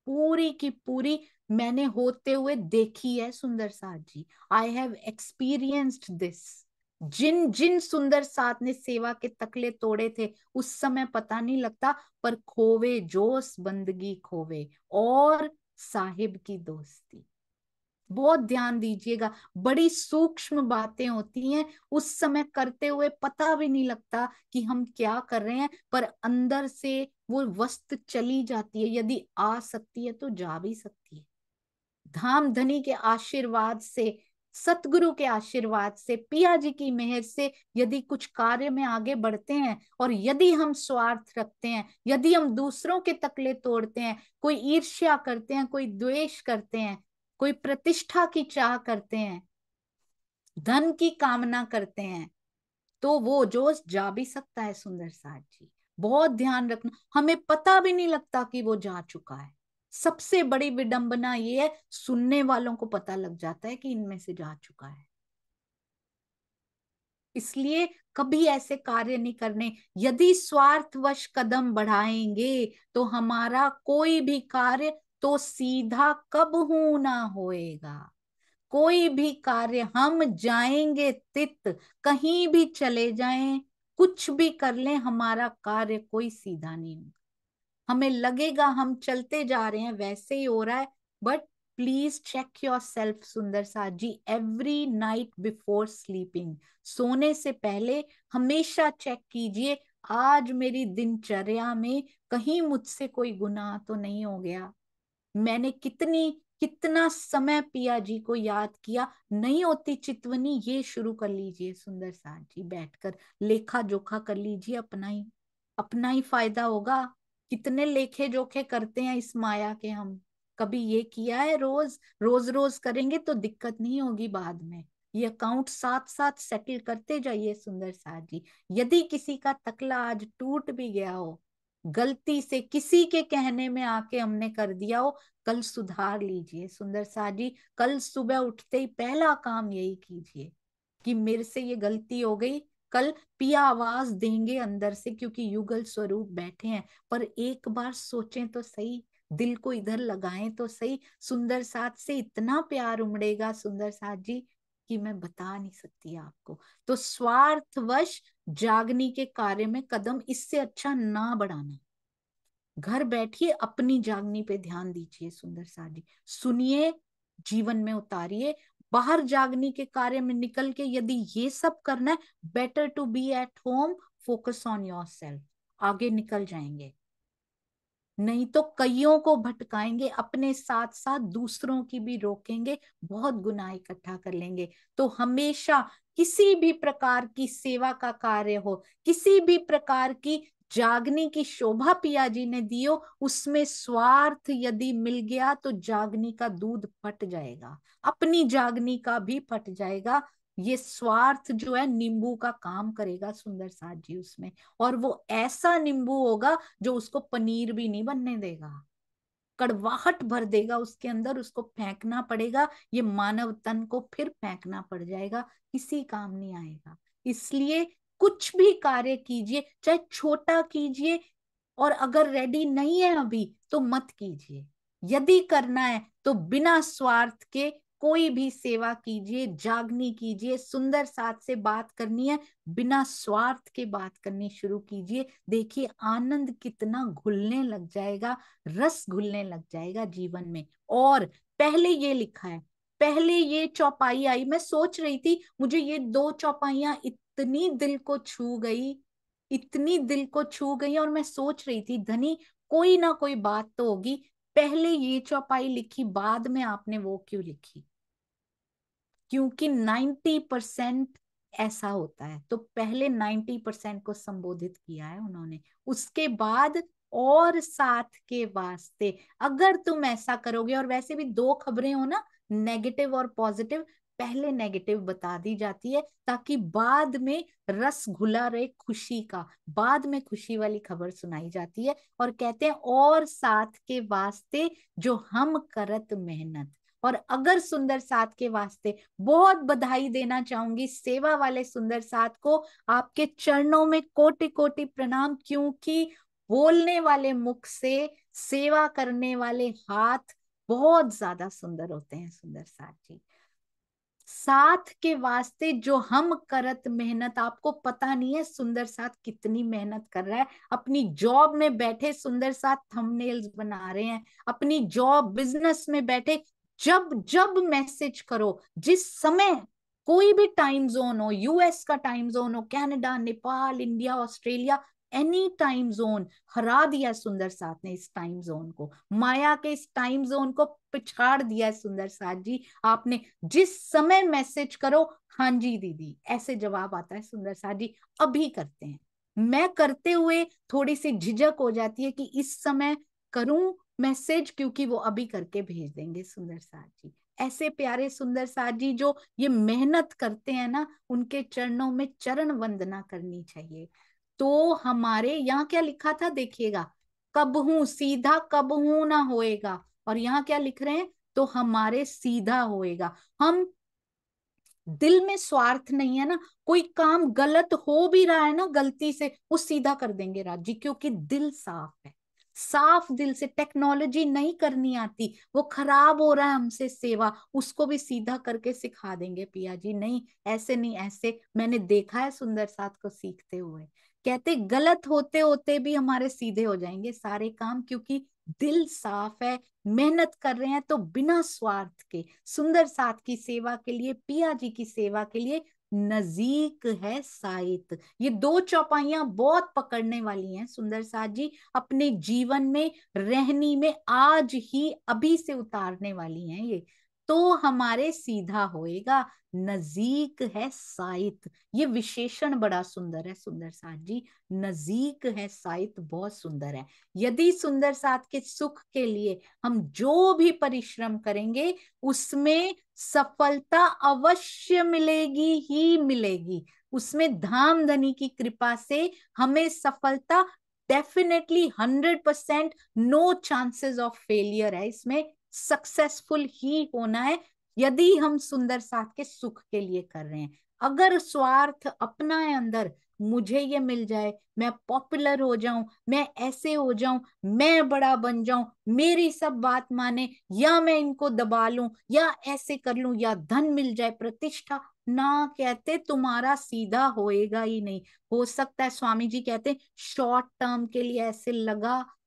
पूरी की पूरी मैंने होते हुए देखी है सुंदर साथ जी। I have experienced this. जिन जिन सुंदर साथ ने सेवा के तकले तोड़े थे उस समय पता नहीं लगता, पर खोवे जोश बंदगी खोवे और साहिब की दोस्ती। बहुत ध्यान दीजिएगा, बड़ी सूक्ष्म बातें होती हैं, उस समय करते हुए पता भी नहीं लगता कि हम क्या कर रहे हैं, पर अंदर से वो वस्तु चली जाती है। यदि आ सकती है तो जा भी सकती है। धाम धनी के आशीर्वाद से, सतगुरु के आशीर्वाद से, पिया जी की मेहर से यदि कुछ कार्य में आगे बढ़ते हैं, और यदि हम स्वार्थ रखते हैं, यदि हम दूसरों के तकले तोड़ते हैं, कोई ईर्ष्या करते हैं, कोई द्वेष करते हैं, कोई प्रतिष्ठा की चाह करते हैं, धन की कामना करते हैं, तो वो जोश जा भी सकता है सुंदर साथ जी। बहुत ध्यान रखना, हमें पता भी नहीं लगता कि वो जा चुका है। सबसे बड़ी विडंबना ये है, सुनने वालों को पता लग जाता है कि इनमें से जा चुका है। इसलिए कभी ऐसे कार्य नहीं करने। यदि स्वार्थवश कदम बढ़ाएंगे तो हमारा कोई भी कार्य तो सीधा कबहू ना होएगा। कोई भी कार्य हम जाएंगे तित, कहीं भी चले जाएं, कुछ भी कर लें, हमारा कार्य कोई सीधा नहीं होगा। हमें लगेगा हम चलते जा रहे हैं, वैसे ही हो रहा है, but please check yourself सुंदर साथ जी एवरी नाइट बिफोर स्लीपिंग। सोने से पहले हमेशा चेक कीजिए, आज मेरी दिनचर्या में कहीं मुझसे कोई गुनाह तो नहीं हो गया, मैंने कितना समय पिया जी को याद किया। नहीं होती चितवनी, ये शुरू कर लीजिए सुंदर साथ जी, बैठकर लेखा जोखा कर लीजिए, अपना ही फायदा होगा। कितने लेखे जोखे करते हैं इस माया के हम, कभी ये किया है? रोज रोज रोज करेंगे तो दिक्कत नहीं होगी बाद में, ये अकाउंट साथ साथ सेटल करते जाइए सुंदर साथ जी। यदि किसी का तकला आज टूट भी गया हो, गलती से किसी के कहने में आके हमने कर दिया हो, कल सुधार लीजिए सुंदर साथ जी। कल सुबह उठते ही पहला काम यही कीजिए कि मेरे से ये गलती हो गई। कल पिया आवाज देंगे अंदर से, क्योंकि युगल स्वरूप बैठे हैं, पर एक बार सोचें तो सही, दिल को इधर लगाएं तो सही, सुंदर साथ से इतना प्यार उमड़ेगा सुंदर साथ जी कि मैं बता नहीं सकती आपको। तो स्वार्थवश जागनी के कार्य में कदम इससे अच्छा ना बढ़ाना। घर बैठिए, अपनी जागनी पे ध्यान दीजिए सुंदर साथ जी, सुनिए, जीवन में उतारिए। बाहर जागनी के कार्य में निकल के यदि ये सब करना है, better to be at home, focus on yourself, आगे निकल जाएंगे। नहीं तो कईयों को भटकाएंगे, अपने साथ साथ दूसरों की भी रोकेंगे, बहुत गुनाह इकट्ठा कर लेंगे। तो हमेशा किसी भी प्रकार की सेवा का कार्य हो, किसी भी प्रकार की जागनी की शोभा पिया जी ने दियो, उसमें स्वार्थ यदि मिल गया तो जागनी का दूध फट जाएगा, अपनी जागनी का भी फट जाएगा। ये स्वार्थ जो है नींबू का काम करेगा सुंदर साथ जी उसमें, और वो ऐसा नींबू होगा जो उसको पनीर भी नहीं बनने देगा, कड़वाहट भर देगा उसके अंदर, उसको फेंकना पड़ेगा, ये मानव तन को फिर फेंकना पड़ जाएगा, किसी काम नहीं आएगा। इसलिए कुछ भी कार्य कीजिए, चाहे छोटा कीजिए, और अगर रेडी नहीं है अभी तो मत कीजिए। यदि करना है तो बिना स्वार्थ के कोई भी सेवा कीजिए, जागनी कीजिए, सुंदर साथ से बात करनी है, बिना स्वार्थ के बात करनी शुरू कीजिए। देखिए आनंद कितना घुलने लग जाएगा, रस घुलने लग जाएगा जीवन में। और पहले ये लिखा है, पहले ये चौपाई आई, मैं सोच रही थी मुझे ये 2 चौपाइयां इतनी दिल को छू गई, इतनी दिल को छू गई, और मैं सोच रही थी धनी कोई ना कोई बात तो होगी, पहले ये चौपाई लिखी बाद में आपने वो क्यों लिखी? क्योंकि 90% ऐसा होता है, तो पहले 90% को संबोधित किया है उन्होंने, उसके बाद और साथ के वास्ते अगर तुम ऐसा करोगे, और वैसे भी 2 खबरें हो ना, नेगेटिव और पॉजिटिव, पहले नेगेटिव बता दी जाती है ताकि बाद में रस घुला रहे खुशी का, बाद में खुशी वाली खबर सुनाई जाती है, और कहते हैं और साथ के वास्ते जो हम करत मेहनत। और अगर सुंदर साथ के वास्ते बहुत बधाई देना चाहूंगी सेवा वाले सुंदर साथ को, आपके चरणों में कोटि कोटि प्रणाम, क्योंकि बोलने वाले मुख से सेवा करने वाले हाथ बहुत ज्यादा सुंदर होते हैं सुंदर साथ जी। साथ के वास्ते जो हम करत मेहनत, आपको पता नहीं है सुंदर साथ कितनी मेहनत कर रहा है, अपनी जॉब में बैठे सुंदर साथ थंबनेल्स बना रहे हैं, अपनी जॉब बिजनेस में बैठे, जब जब मैसेज करो, जिस समय, कोई भी टाइम जोन हो, यूएस का टाइम जोन हो, Canada, Nepal, India, Australia, any time zone, हरा दिया सुंदर साथ ने इस टाइम जोन को, माया के इस टाइम जोन को पिछाड़ दिया सुंदर साथ जी आपने। जिस समय मैसेज करो, हाँ जी दीदी, ऐसे जवाब आता है सुंदर साथ जी, अभी करते हैं। मैं करते हुए थोड़ी सी झिझक हो जाती है कि इस समय करूं मैसेज, क्योंकि वो अभी करके भेज देंगे सुंदर साथ जी। ऐसे प्यारे सुंदर साथ जी जो ये मेहनत करते हैं ना, उनके चरणों में चरण वंदना करनी चाहिए। तो हमारे यहाँ क्या लिखा था देखिएगा, कब हूं सीधा कब हूं ना होएगा, और यहाँ क्या लिख रहे हैं, तो हमारे सीधा होएगा। हम दिल में स्वार्थ नहीं है ना, कोई काम गलत हो भी रहा है ना, गलती से वो सीधा कर देंगे राजी, क्योंकि दिल साफ है, साफ दिल से। टेक्नोलॉजी नहीं करनी आती, वो खराब हो रहा है हमसे सेवा, उसको भी सीधा करके सिखा देंगे पिया जी, नहीं ऐसे नहीं ऐसे, मैंने देखा है सुंदर साथ को सीखते हुए। कहते गलत होते होते भी हमारे सीधे हो जाएंगे सारे काम, क्योंकि दिल साफ है, मेहनत कर रहे हैं, तो बिना स्वार्थ के सुंदर साथ की सेवा के लिए, पिया जी की सेवा के लिए नजीक है साइत। ये 2 चौपाइयां बहुत पकड़ने वाली हैं सुंदर साथ जी, अपने जीवन में रहनी में आज ही अभी से उतारने वाली हैं ये। तो हमारे सीधा होएगा, नजीक है साइत, ये विशेषण बड़ा सुंदर है सुंदर साथ जी, नजीक है साइत बहुत सुंदर है। यदि सुंदर साथ के सुख के लिए हम जो भी परिश्रम करेंगे, उसमें सफलता अवश्य मिलेगी ही मिलेगी, उसमें धाम धनी की कृपा से हमें सफलता definitely 100%, no chances of failure है इसमें, सक्सेसफुल ही होना है यदि हम सुंदर साथ के सुख के लिए कर रहे हैं। अगर स्वार्थ अपना है अंदर, मुझे ये मिल जाए, मैं पॉपुलर हो जाऊं, मैं ऐसे हो जाऊं, मैं बड़ा बन जाऊं, मेरी सब बात माने, या मैं इनको दबा लूं, या ऐसे कर लूं, या धन मिल जाए, प्रतिष्ठा ना, कहते तुम्हारा सीधा होएगा ही नहीं। हो सकता है स्वामी जी कहते शॉर्ट टर्म के लिए ऐसे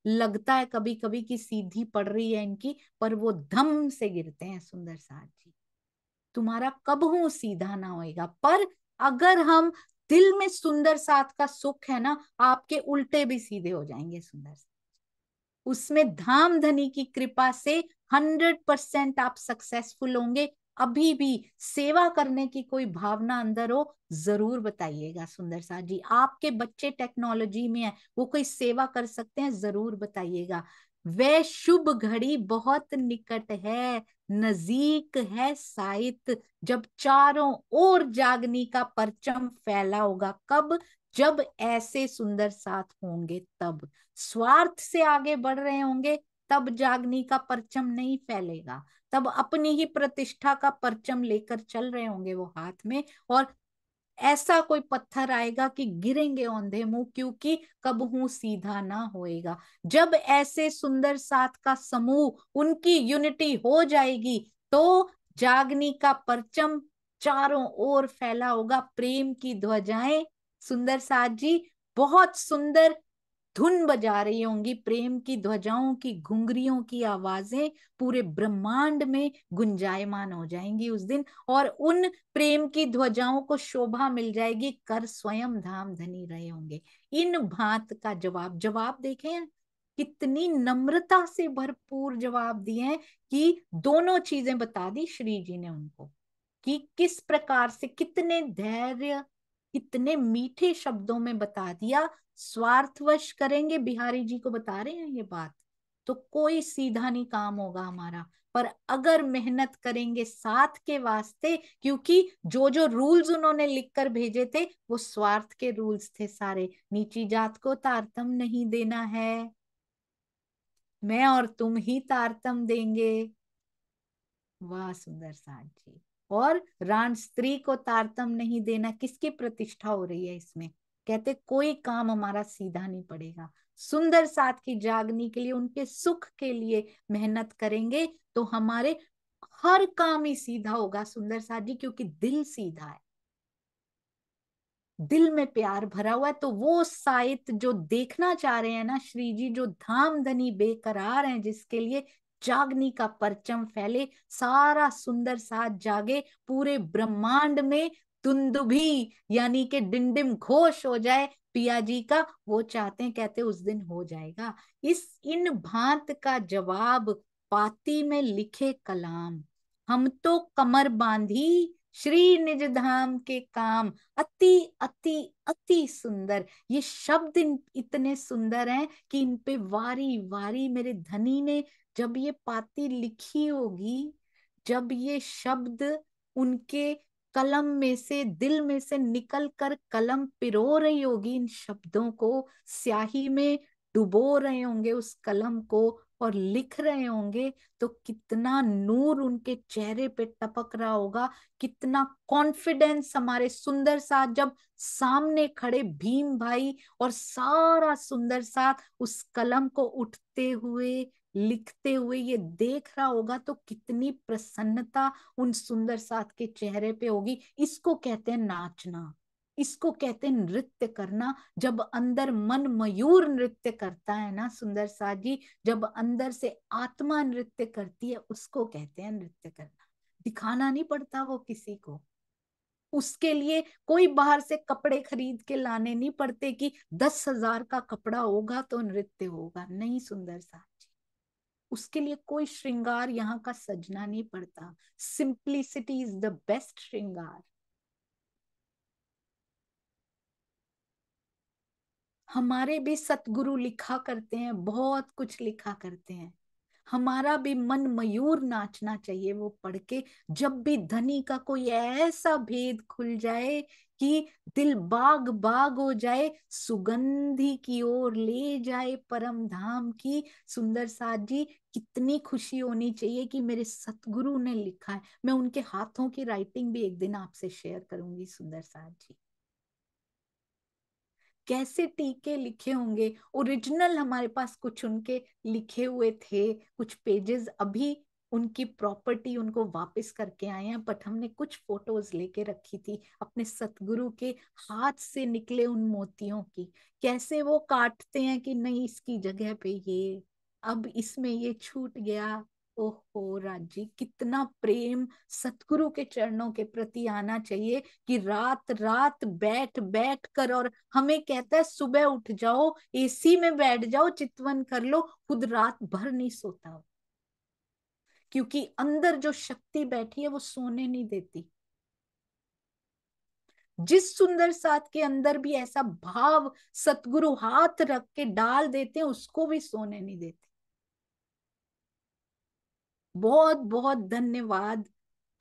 लगता है कभी कभी कि सीधी पड़ रही है इनकी, पर वो धम से गिरते हैं सुंदर साथ जी। तुम्हारा कबहू सीधा ना होएगा, पर अगर हम दिल में सुंदर साथ का सुख है ना, आपके उल्टे भी सीधे हो जाएंगे सुंदर साथ, उसमें धाम धनी की कृपा से 100% आप सक्सेसफुल होंगे। अभी भी सेवा करने की कोई भावना अंदर हो, जरूर बताइएगा सुंदर साथ जी। आपके बच्चे टेक्नोलॉजी में है, वो कोई सेवा कर सकते हैं, जरूर बताइएगा। वह शुभ घड़ी बहुत निकट है, नजीक है साइत, जब चारों ओर जागनी का परचम फैला होगा। कब? जब ऐसे सुंदर साथ होंगे तब। स्वार्थ से आगे बढ़ रहे होंगे तब जागनी का परचम नहीं फैलेगा, तब अपनी ही प्रतिष्ठा का परचम लेकर चल रहे होंगे वो हाथ में, और ऐसा कोई पत्थर आएगा कि गिरेंगे औंधे मुंह, क्योंकि कबहू सीधा ना होएगा। जब ऐसे सुंदर साथ का समूह, उनकी यूनिटी हो जाएगी, तो जागनी का परचम चारों ओर फैला होगा, प्रेम की ध्वजाएं। सुंदर साथ जी बहुत सुंदर धुन बजा रही होंगी, प्रेम की ध्वजाओं की घुंघरियों की आवाजें पूरे ब्रह्मांड में गुंजायमान हो जाएंगी उस दिन, और उन प्रेम की ध्वजाओं को शोभा मिल जाएगी, कर स्वयं धाम धनी रहे होंगे। इन भांत का जवाब, जवाब देखें कितनी नम्रता से भरपूर जवाब दिए हैं, कि दोनों चीजें बता दी श्री जी ने उनको, कि किस प्रकार से, कितने धैर्य, कितने मीठे शब्दों में बता दिया। स्वार्थवश करेंगे, बिहारी जी को बता रहे हैं ये बात, तो कोई सीधा नहीं काम होगा हमारा। पर अगर मेहनत करेंगे साथ के वास्ते, क्योंकि जो जो रूल्स उन्होंने लिखकर भेजे थे वो स्वार्थ के रूल्स थे सारे, नीची जात को तारतम नहीं देना है, मैं और तुम ही तारतम देंगे। वाह सुंदर साथ जी। और रान स्त्री को तारतम नहीं देना, किसकी प्रतिष्ठा हो रही है इसमें? कहते कोई काम हमारा सीधा नहीं पड़ेगा, सुंदर साथ की जागनी के लिए, उनके सुख के लिए मेहनत करेंगे तो हमारे हर काम ही सीधा होगा सुंदर साथ जी, क्योंकि दिल सीधा है, दिल में प्यार भरा हुआ है। तो वो साहित्य जो देखना चाह रहे हैं ना श्री जी, जो धाम धनी बेकरार हैं, जिसके लिए जागनी का परचम फैले, सारा सुंदर साथ जागे, पूरे ब्रह्मांड में दुंदुभी यानी कि डिंडिम घोष हो जाए पिया जी का, वो चाहते हैं, कहते उस दिन हो जाएगा। इस इन भांत का जवाब पाती में लिखे कलाम, हम तो कमर बांधी श्री निज धाम के काम, अति अति अति सुंदर। ये शब्द इतने सुंदर हैं कि इन पे वारी वारी मेरे धनी ने जब ये पाती लिखी होगी, जब ये शब्द उनके कलम में से, दिल में से निकल कर कलम पिरो रही होगी, इन शब्दों को स्याही में डुबो रहे होंगे उस कलम को और लिख रहे होंगे, तो कितना नूर उनके चेहरे पे टपक रहा होगा, कितना कॉन्फिडेंस। हमारे सुंदर साथ जब सामने खड़े भीम भाई और सारा सुंदर साथ उस कलम को उठते हुए लिखते हुए ये देख रहा होगा, तो कितनी प्रसन्नता उन सुंदर साथ के चेहरे पे होगी। इसको कहते हैं नाचना, इसको कहते हैं नृत्य करना। जब अंदर मन मयूर नृत्य करता है ना सुंदर साथ जी, जब अंदर से आत्मा नृत्य करती है, उसको कहते हैं नृत्य करना। दिखाना नहीं पड़ता वो किसी को, उसके लिए कोई बाहर से कपड़े खरीद के लाने नहीं पड़ते कि 10,000 का कपड़ा होगा तो नृत्य होगा, नहीं सुंदर साथ जी, उसके लिए कोई श्रृंगार यहाँ का सजना नहीं पड़ता। सिंप्लिसिटी इज द बेस्ट श्रृंगार। हमारे भी सतगुरु लिखा करते हैं, बहुत कुछ लिखा करते हैं, हमारा भी मन मयूर नाचना चाहिए वो पढ़ के। जब भी धनी का कोई ऐसा भेद खुल जाए कि दिल बाग बाग हो जाए, सुगंधी की ओर ले जाए परम धाम की, सुंदर साथ जी कितनी खुशी होनी चाहिए कि मेरे सतगुरु ने लिखा है। मैं उनके हाथों की राइटिंग भी एक दिन आपसे शेयर करूंगी सुंदर साथ जी, कैसे टीके लिखे होंगे। ओरिजिनल हमारे पास कुछ उनके लिखे हुए थे, कुछ पेजेस अभी उनकी प्रॉपर्टी उनको वापस करके आए हैं, बट हमने कुछ फोटोज लेके रखी थी अपने सतगुरु के हाथ से निकले उन मोतियों की, कैसे वो काटते हैं कि नहीं इसकी जगह पे ये, अब इसमें ये छूट गया। ओहो राजी, कितना प्रेम सतगुरु के चरणों के प्रति आना चाहिए, कि रात रात बैठ बैठ कर, और हमें कहता है सुबह उठ जाओ, एसी में बैठ जाओ, चितवन कर लो, खुद रात भर नहीं सोता हो, क्योंकि अंदर जो शक्ति बैठी है वो सोने नहीं देती। जिस सुंदर साथ के अंदर भी ऐसा भाव सतगुरु हाथ रख के डाल देते हैं, उसको भी सोने नहीं देते। बहुत बहुत धन्यवाद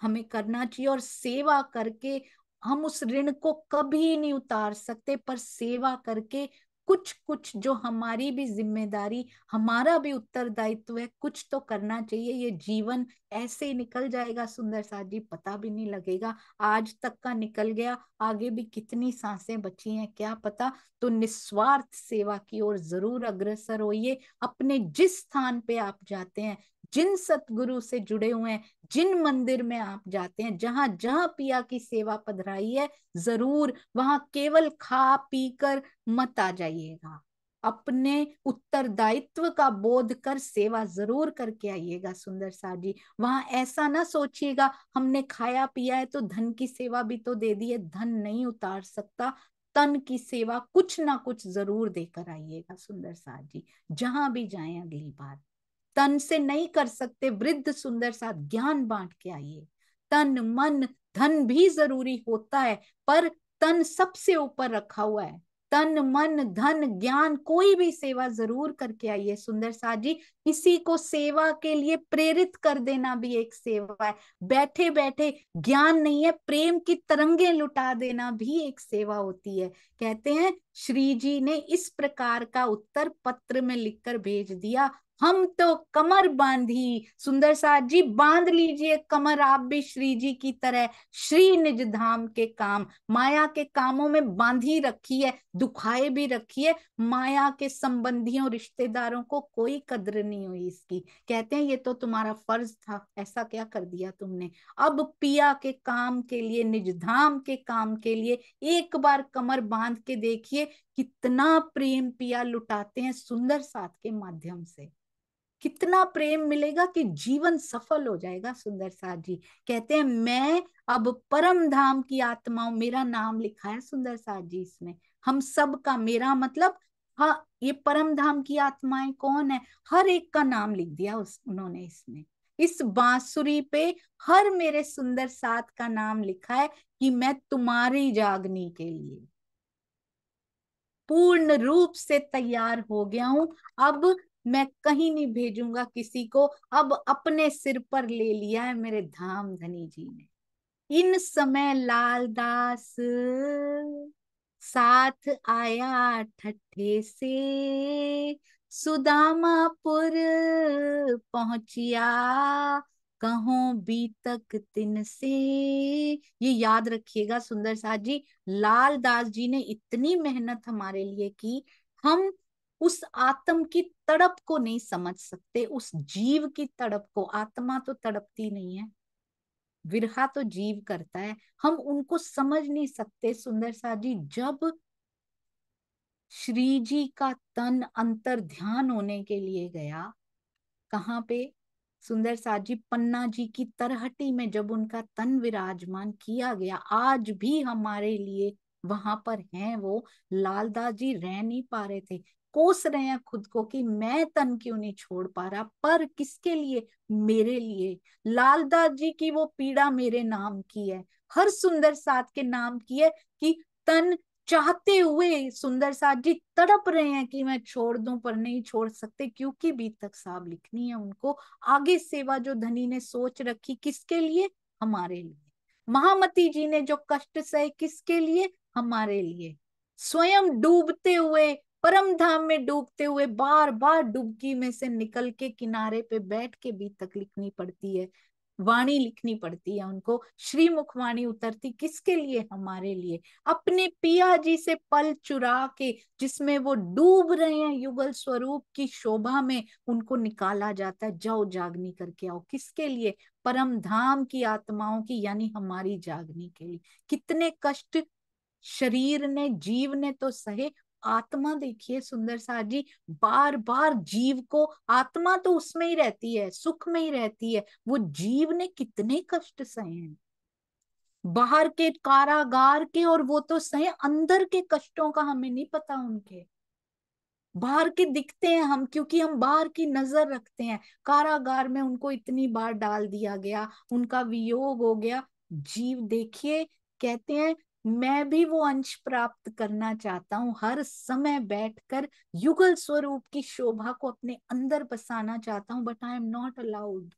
हमें करना चाहिए, और सेवा करके हम उस ऋण को कभी नहीं उतार सकते, पर सेवा करके कुछ कुछ जो हमारी भी जिम्मेदारी, हमारा भी उत्तरदायित्व है, कुछ तो करना चाहिए। ये जीवन ऐसे ही निकल जाएगा सुंदर साथ जी, पता भी नहीं लगेगा, आज तक का निकल गया, आगे भी कितनी सांसें बची हैं क्या पता। तो निस्वार्थ सेवा की ओर जरूर अग्रसर होइए। अपने जिस स्थान पे आप जाते हैं, जिन सतगुरु से जुड़े हुए हैं, जिन मंदिर में आप जाते हैं, जहां जहां पिया की सेवा पधराई है, जरूर वहां केवल खा पी कर मत आ जाइएगा। अपने उत्तरदायित्व का बोध कर सेवा जरूर करके आइएगा सुंदर साथ जी। वहां ऐसा ना सोचिएगा हमने खाया पिया है तो धन की सेवा भी तो दे दी है, धन नहीं उतार सकता, तन की सेवा कुछ ना कुछ जरूर देकर आइएगा सुंदर साथ जी। जहां भी जाएं अगली बार तन से नहीं कर सकते, वृद्ध सुंदर साथ ज्ञान बांट के आइए। तन मन धन भी जरूरी होता है, पर तन सबसे ऊपर रखा हुआ है। तन मन धन ज्ञान कोई भी सेवा जरूर करके आइए सुंदर साथ जी। किसी को सेवा के लिए प्रेरित कर देना भी एक सेवा है। बैठे बैठे ज्ञान नहीं है, प्रेम की तरंगे लुटा देना भी एक सेवा होती है। कहते हैं श्री जी ने इस प्रकार का उत्तर पत्र में लिखकर भेज दिया, हम तो कमर बांधी। सुंदर साथ जी बांध लीजिए कमर आप भी श्री जी की तरह, श्री निज धाम के काम, माया के कामों में बांधी रखी है, दुखाए भी रखी है। माया के संबंधियों रिश्तेदारों को कोई कद्र नहीं हुई इसकी। कहते हैं ये तो तुम्हारा फर्ज था, ऐसा क्या कर दिया तुमने। अब पिया के काम के लिए, निज धाम के काम के लिए एक बार कमर बांध के देखिए, कितना प्रेम पिया लुटाते हैं सुंदर साथ के माध्यम से। कितना प्रेम मिलेगा कि जीवन सफल हो जाएगा सुंदर साथ जी। कहते हैं मैं अब परम धाम की आत्माओं, मेरा नाम लिखा है सुंदर साथ जी इसमें, हम सब का, मेरा मतलब हाँ ये परम धाम की आत्माएं कौन है, हर एक का नाम लिख दिया उन्होंने इसमें। इस बांसुरी पे हर मेरे सुंदर साथ का नाम लिखा है कि मैं तुम्हारी जागनी के लिए पूर्ण रूप से तैयार हो गया हूं। अब मैं कहीं नहीं भेजूंगा किसी को, अब अपने सिर पर ले लिया है मेरे धाम धनी जी ने। इन समय लालदास साथ आया ठट्ठे से, सुदामापुर पहुंचिया, कहों बीतक तिन से। ये याद रखिएगा सुंदर साथ जी, लालदास जी ने इतनी मेहनत हमारे लिए की, हम उस आत्म की तड़प को नहीं समझ सकते, उस जीव की तड़प को। आत्मा तो तड़पती नहीं है, विरहा तो जीव करता है, हम उनको समझ नहीं सकते सुंदर साथ जी। जब श्री जी का तन अंतर ध्यान होने के लिए गया, कहाँ पे सुंदर साथ जी, पन्ना जी की तरहटी में जब उनका तन विराजमान किया गया, आज भी हमारे लिए वहां पर हैं वो। लालदास जी रह नहीं पा रहे थे, कोस रहे हैं खुद को कि मैं तन क्यों नहीं छोड़ पा रहा, पर किसके लिए, मेरे लिए। लालदास जी की वो पीड़ा मेरे नाम की है, हर सुंदर साथ के नाम की है कि तन चाहते हुए सुंदर साथ जी तड़प रहे हैं कि मैं छोड़ दूं, पर नहीं छोड़ सकते क्योंकि बीतक साहब लिखनी है उनको। आगे सेवा जो धनी ने सोच रखी किसके लिए, हमारे लिए। महामती जी ने जो कष्ट सहे किसके लिए, हमारे लिए। स्वयं डूबते हुए, परम धाम में डूबते हुए, बार बार डुबकी में से निकल के किनारे पे बैठ के बीतक लिखनी पड़ती है, वाणी लिखनी पड़ती है उनको। श्रीमुख वाणी उतरती किसके लिए, हमारे लिए। अपने पिया जी से पल चुरा के, जिसमें वो डूब रहे हैं युगल स्वरूप की शोभा में, उनको निकाला जाता है, जाओ जागनी करके आओ। किसके लिए, परम धाम की आत्माओं की, यानी हमारी जागनी के लिए। कितने कष्ट शरीर ने, जीव ने तो सहे, आत्मा देखिए सुंदर साथ जी, बार बार जीव को, आत्मा तो उसमें ही रहती है, सुख में ही रहती है, वो जीव ने कितने कष्ट सहे हैं, बाहर के कारागार के, और वो तो सहे अंदर के कष्टों का हमें नहीं पता उनके। बाहर के दिखते हैं हम, क्योंकि हम बाहर की नजर रखते हैं। कारागार में उनको इतनी बार डाल दिया गया, उनका वियोग हो गया। जीव देखिए, कहते हैं मैं भी वो अंश प्राप्त करना चाहता हूँ, हर समय बैठकर युगल स्वरूप की शोभा को अपने अंदर बसाना चाहता हूँ, but I am not allowed,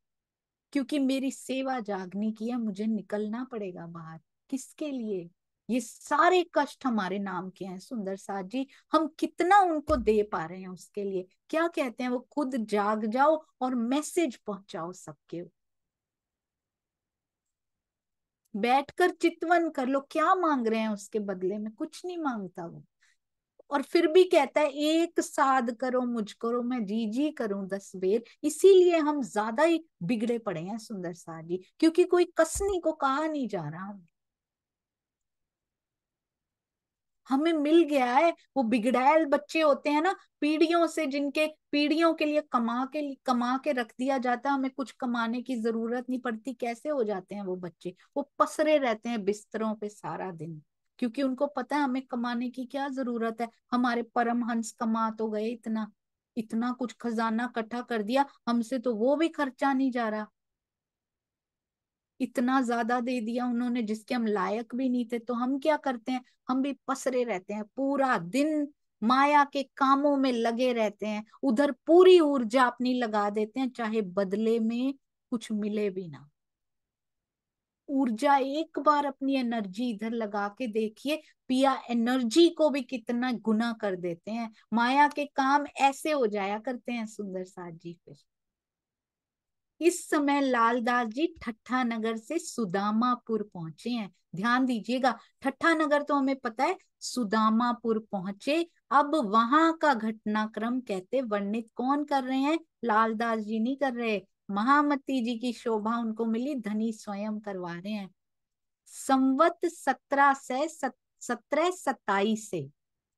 क्योंकि मेरी सेवा जागने की है, मुझे निकलना पड़ेगा बाहर। किसके लिए, ये सारे कष्ट हमारे नाम के हैं सुंदर साथ जी, हम कितना उनको दे पा रहे हैं उसके लिए। क्या कहते हैं वो, खुद जाग जाओ और मैसेज पहुंचाओ सबके, बैठकर चितवन कर लो, क्या मांग रहे हैं उसके बदले में, कुछ नहीं मांगता वो। और फिर भी कहता है एक साध करो मुझ करो, मैं जी जी करूं 10 बेर। इसीलिए हम ज्यादा ही बिगड़े पड़े हैं सुंदर साथ जी, क्योंकि कोई कसनी को कहा नहीं जा रहा। हमें मिल गया है। वो बिगड़ैल बच्चे होते हैं ना, पीढ़ियों से, जिनके पीढ़ियों के लिए कमा के रख दिया जाता है, हमें कुछ कमाने की जरूरत नहीं पड़ती, कैसे हो जाते हैं वो बच्चे? वो पसरे रहते हैं बिस्तरों पे सारा दिन, क्योंकि उनको पता है हमें कमाने की क्या जरूरत है। हमारे परमहंस कमा तो गए इतना, इतना कुछ खजाना इकट्ठा कर दिया, हमसे तो वो भी खर्चा नहीं जा रहा। इतना ज्यादा दे दिया उन्होंने जिसके हम लायक भी नहीं थे। तो हम क्या करते हैं? हम भी पसरे रहते हैं पूरा दिन, माया के कामों में लगे रहते हैं, उधर पूरी ऊर्जा अपनी लगा देते हैं, चाहे बदले में कुछ मिले भी ना। ऊर्जा एक बार अपनी एनर्जी इधर लगा के देखिए, पिया एनर्जी को भी कितना गुना कर देते हैं। माया के काम ऐसे हो जाया करते हैं सुंदर साथ जी। फिर इस समय लालदास जी ठट्ठा नगर से सुदामापुर पहुंचे हैं। ध्यान दीजिएगा, ठट्ठा नगर तो हमें पता है, सुदामापुर पहुंचे। अब वहां का घटनाक्रम कहते वर्णित कौन कर रहे हैं? लालदास जी नहीं कर रहे, महामती जी की शोभा उनको मिली, धनी स्वयं करवा रहे हैं। संवत 1727 से,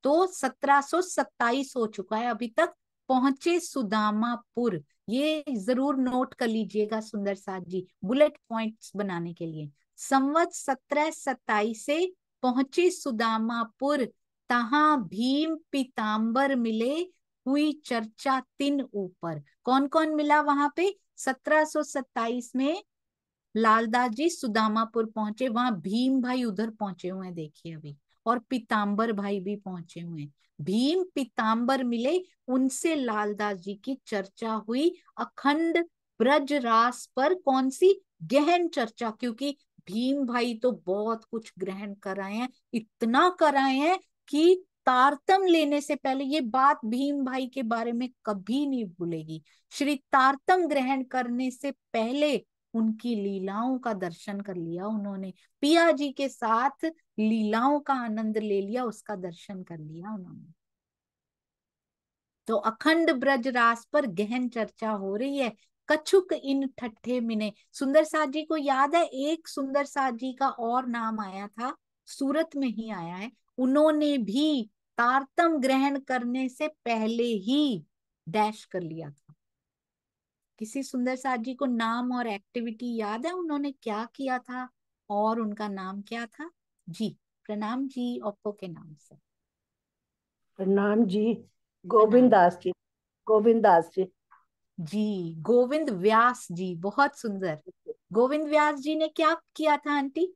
तो 1727 हो चुका है अभी तक, पहुंचे सुदामापुर। ये जरूर नोट कर लीजिएगा सुंदर साथ जी, बुलेट पॉइंट्स बनाने के लिए। संवत 1727 से पहुंचे सुदामापुर, तहां भीम पीताम्बर मिले, हुई चर्चा तिन ऊपर। कौन कौन मिला वहां पे? 1727 में लालदास जी सुदामापुर पहुंचे, वहां भीम भाई उधर पहुंचे हुए हैं देखिए अभी, और पीताम्बर भाई भी पहुंचे हुए हैं। भीम पीताम्बर मिले, उनसे लालदास जी की चर्चा हुई। अखंड ब्रज रास पर, कौन सी? गहन चर्चा, क्योंकि भीम भाई तो बहुत कुछ ग्रहण कराए हैं, इतना कराए हैं कि तारतम लेने से पहले, ये बात भीम भाई के बारे में कभी नहीं भूलेगी, श्री तारतम ग्रहण करने से पहले उनकी लीलाओं का दर्शन कर लिया उन्होंने। पिया जी के साथ लीलाओं का आनंद ले लिया, उसका दर्शन कर लिया उन्होंने। तो अखंड ब्रज रास पर गहन चर्चा हो रही है। कछुक इन ठट्ठे मिने, सुंदर साथ जी को याद है एक सुंदर साथ जी का और नाम आया था, सूरत में ही आया है, उन्होंने भी तारतम ग्रहण करने से पहले ही डैश कर लिया था। किसी सुंदर साथ जी को नाम और एक्टिविटी याद है उन्होंने क्या किया था, और उनका नाम क्या था? जी, प्रणाम जी, ओप्पो के नाम से। प्रणाम जी। गोविंद प्रणाम दास जी। गोविंद दास जी। जी, गोविंद व्यास जी, बहुत सुंदर। गोविंद व्यास जी ने क्या किया था आंटी?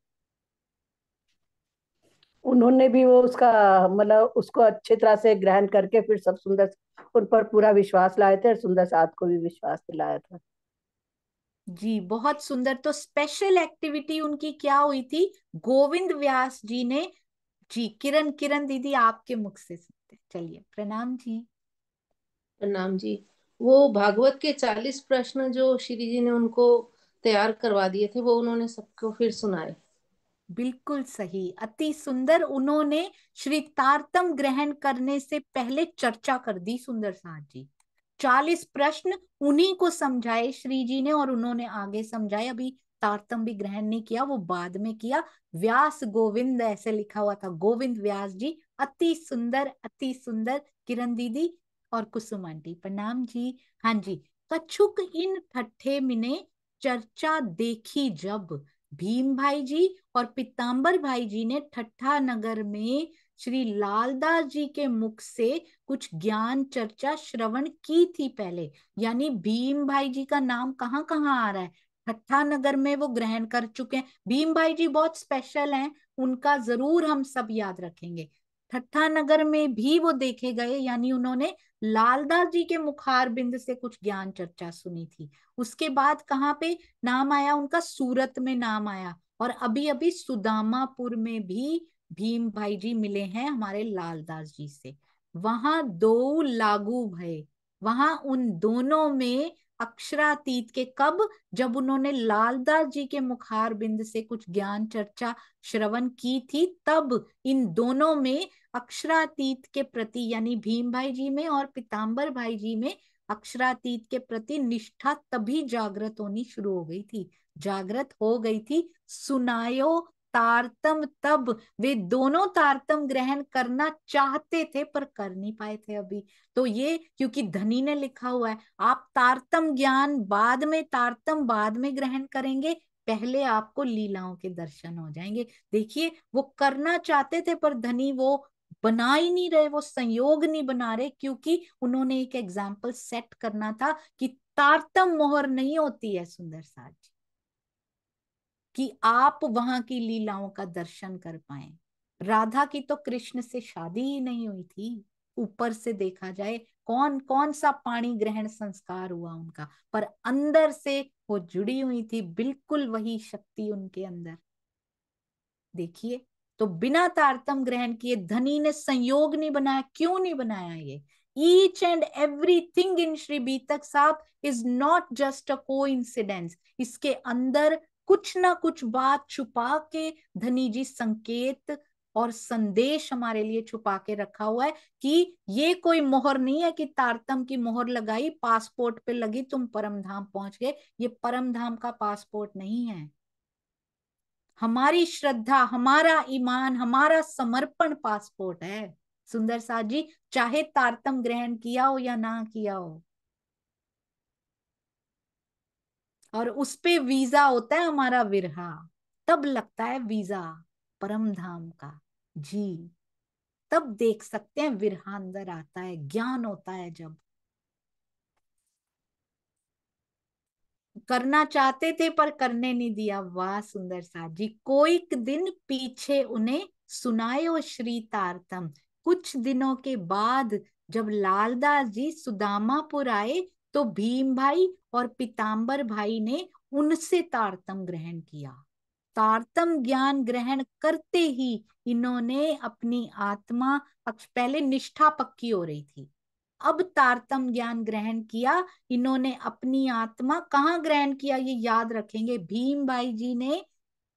उन्होंने भी वो उसका मतलब उसको अच्छी तरह से ग्रहण करके फिर सब सुंदर उन पर पूरा विश्वास लाए थे, और सुंदर साथ को भी विश्वास दिलाया था। जी, बहुत सुंदर। तो स्पेशल एक्टिविटी उनकी क्या हुई थी? गोविंद व्यास जी ने, जी, किरण किरण दीदी आपके मुख से सुनते हैं। चलिए, प्रणाम जी। प्रणाम जी। वो भागवत के 40 प्रश्न जो श्री जी ने उनको तैयार करवा दिए थे, वो उन्होंने सबको फिर सुनाए। बिल्कुल सही, अति सुंदर। उन्होंने श्री तारतम ग्रहण करने से पहले चर्चा कर दी सुंदर साथ जी। 40 प्रश्न उन्हीं को समझाए श्री जी ने, और उन्होंने आगे समझाए। अभी तारतम भी ग्रहण नहीं किया, वो बाद में किया। व्यास गोविंद ऐसे लिखा हुआ था, गोविंद व्यास जी, अति सुंदर, अति सुंदर। किरण दीदी और कुसुम आंटी, प्रणाम जी। हाँ जी। कछुक इन ठट्ठे मिने, चर्चा देखी जब, भीम भाई जी और पीताम्बर भाई जी ने ठट्ठा नगर में श्री लालदास जी के मुख से कुछ ज्ञान चर्चा श्रवण की थी पहले। यानी भीम भाई जी का नाम कहाँ कहाँ आ रहा है? ठट्ठा नगर में वो ग्रहण कर चुके हैं। भीम भाई जी बहुत स्पेशल हैं, उनका जरूर हम सब याद रखेंगे। ठट्ठा नगर में भी वो देखे गए, यानी उन्होंने लालदास जी के मुखार बिंद से कुछ ज्ञान चर्चा सुनी थी। उसके बाद कहाँ पे नाम आया उनका? सूरत में नाम आया। और अभी अभी सुदामापुर में भी भीम भाई जी मिले हैं हमारे लालदास जी से। वहां दो लागू भय, वहां उन दोनों में अक्षरातीत के, कब? जब उन्होंने लालदास जी के मुखार बिंद से कुछ ज्ञान चर्चा श्रवण की थी, तब इन दोनों में अक्षरातीत के प्रति, यानी भीम भाई जी में और पीताम्बर भाई जी में अक्षरातीत के प्रति निष्ठा तभी जागृत होनी शुरू हो गई थी, जागृत हो गई थी। सुनायो तारतम तब वे दोनों तारतम ग्रहण करना चाहते थे पर कर नहीं पाए थे अभी। तो ये क्योंकि धनी ने लिखा हुआ है, आप तारतम ज्ञान बाद में, तारतम बाद में ग्रहण करेंगे, पहले आपको लीलाओं के दर्शन हो जाएंगे। देखिए वो करना चाहते थे पर धनी वो बना ही नहीं रहे, वो संयोग नहीं बना रहे, क्योंकि उन्होंने एक एग्जाम्पल सेट करना था कि तारतम मोहर नहीं होती है सुंदर साज जी, कि आप वहां की लीलाओं का दर्शन कर पाए। राधा की तो कृष्ण से शादी ही नहीं हुई थी, ऊपर से देखा जाए कौन कौन सा पाणी ग्रहण संस्कार हुआ उनका, पर अंदर से वो जुड़ी हुई थी, बिल्कुल वही शक्ति उनके अंदर। देखिए, तो बिना तारतम ग्रहण किए धनी ने संयोग नहीं बनाया। क्यों नहीं बनाया? ये each and everything in Shri Beetak Sahib is not just a coincidence. इसके अंदर कुछ ना कुछ बात छुपा के धनी जी संकेत और संदेश हमारे लिए छुपा के रखा हुआ है कि ये कोई मोहर नहीं है कि तारतम की मोहर लगाई, पासपोर्ट पे लगी, तुम परम धाम पहुंच गए। ये परम धाम का पासपोर्ट नहीं है। हमारी श्रद्धा, हमारा ईमान, हमारा समर्पण पासपोर्ट है सुंदर साथ जी, चाहे तारतम ग्रहण किया हो या ना किया हो। और उस पे वीजा होता है हमारा विरहा, तब लगता है वीजा परम धाम का जी, तब देख सकते हैं विरहा अंदर आता है, ज्ञान होता है जब। करना चाहते थे पर करने नहीं दिया। वाह सुंदर साथ जी, कोई दिन पीछे उन्हें सुनायो श्री तारतम। कुछ दिनों के बाद जब लालदास जी सुदामापुर आए तो भीम भाई और पीताम्बर भाई ने उनसे तारतम ग्रहण किया। तारतम ज्ञान ग्रहण करते ही इन्होंने अपनी आत्मा, पहले निष्ठा पक्की हो रही थी, अब तारतम ज्ञान ग्रहण किया इन्होंने, अपनी आत्मा कहाँ ग्रहण किया ये याद रखेंगे। भीम भाई जी ने,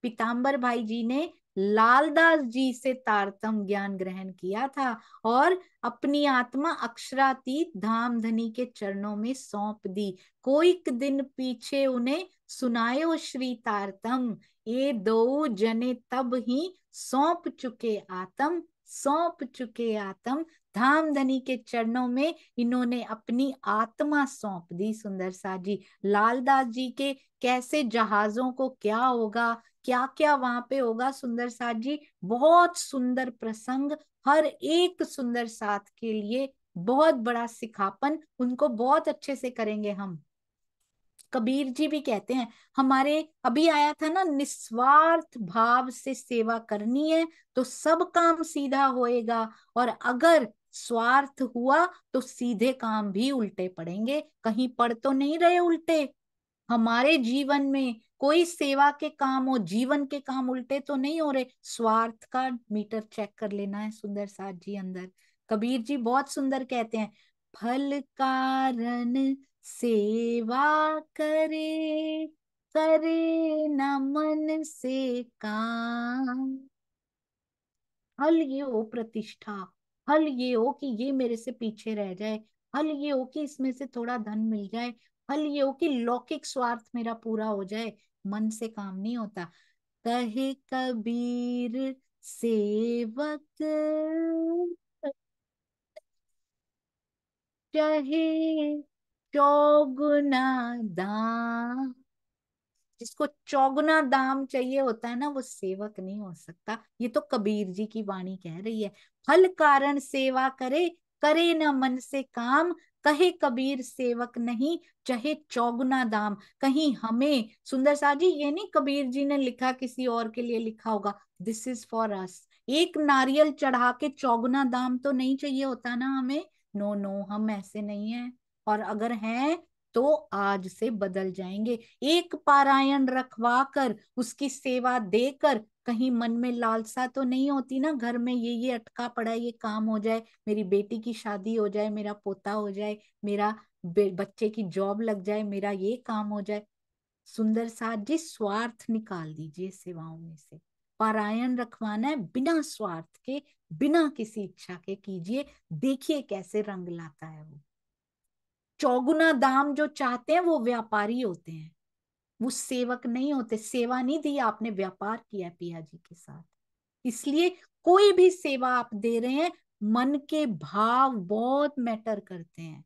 पीताम्बर भाई जी ने लालदास जी से तारतम ज्ञान ग्रहण किया था और अपनी आत्मा अक्षरातीत धाम धनी के चरणों में सौंप दी। कोई दिन पीछे उन्हें सुनायो श्री तारतम, ये दो जने तब ही सौंप चुके आत्म, सौंप चुके आत्म। धाम धनी के चरणों में इन्होंने अपनी आत्मा सौंप दी। सुंदर साथ जी, लालदास जी के कैसे जहाजों को क्या होगा, क्या क्या वहां पे होगा सुंदर साथ जी, बहुत सुंदर प्रसंग, हर एक सुंदर साथ के लिए बहुत बड़ा सिखापन, उनको बहुत अच्छे से करेंगे हम। कबीर जी भी कहते हैं, हमारे अभी आया था ना, निस्वार्थ भाव से सेवा करनी है तो सब काम सीधा होएगा, और अगर स्वार्थ हुआ तो सीधे काम भी उल्टे पड़ेंगे। कहीं पड़ तो नहीं रहे उल्टे? हमारे जीवन में कोई सेवा के काम हो, जीवन के काम उल्टे तो नहीं हो रहे? स्वार्थ का मीटर चेक कर लेना है सुंदर साथ जी अंदर। कबीर जी बहुत सुंदर कहते हैं, फल कारण सेवा करे, करे न मन से काम। फल ये हो प्रतिष्ठा, फल ये हो कि ये मेरे से पीछे रह जाए, फल ये हो कि इसमें से थोड़ा धन मिल जाए, फल ये हो कि लौकिक स्वार्थ मेरा पूरा हो जाए, मन से काम नहीं होता। कहे कबीर सेवक चाहे चौगुना दाम। जिसको चौगुना दाम चाहिए होता है ना, वो सेवक नहीं हो सकता। ये तो कबीर जी की वाणी कह रही है। फल कारण सेवा करे, करे न मन से काम, कहे कबीर सेवक नहीं चाहे चौगुना दाम। कहीं हमें सुंदर सा जी, ये नहीं कबीर जी ने लिखा, किसी और के लिए लिखा होगा, दिस इज फॉर अस। एक नारियल चढ़ा के चौगुना दाम तो नहीं चाहिए होता ना हमें। नो नो, हम ऐसे नहीं हैं, और अगर हैं तो आज से बदल जाएंगे। एक पारायण रखवा कर, उसकी सेवा देकर, कहीं मन में लालसा तो नहीं होती ना, घर में ये अटका पड़ा है, ये काम हो जाए, मेरी बेटी की शादी हो जाए, मेरा पोता हो जाए, मेरा बच्चे की जॉब लग जाए, मेरा ये काम हो जाए। सुंदर साथ जी, स्वार्थ निकाल दीजिए सेवाओं में से। पारायण रखवाना है बिना स्वार्थ के, बिना किसी इच्छा के कीजिए, देखिए कैसे रंग लाता है वो। चौगुना दाम जो चाहते हैं वो व्यापारी होते हैं, वो सेवक नहीं होते। सेवा नहीं दी आपने, व्यापार किया है पिया जी के साथ। इसलिए कोई भी सेवा आप दे रहे हैं, मन के भाव बहुत मैटर करते हैं।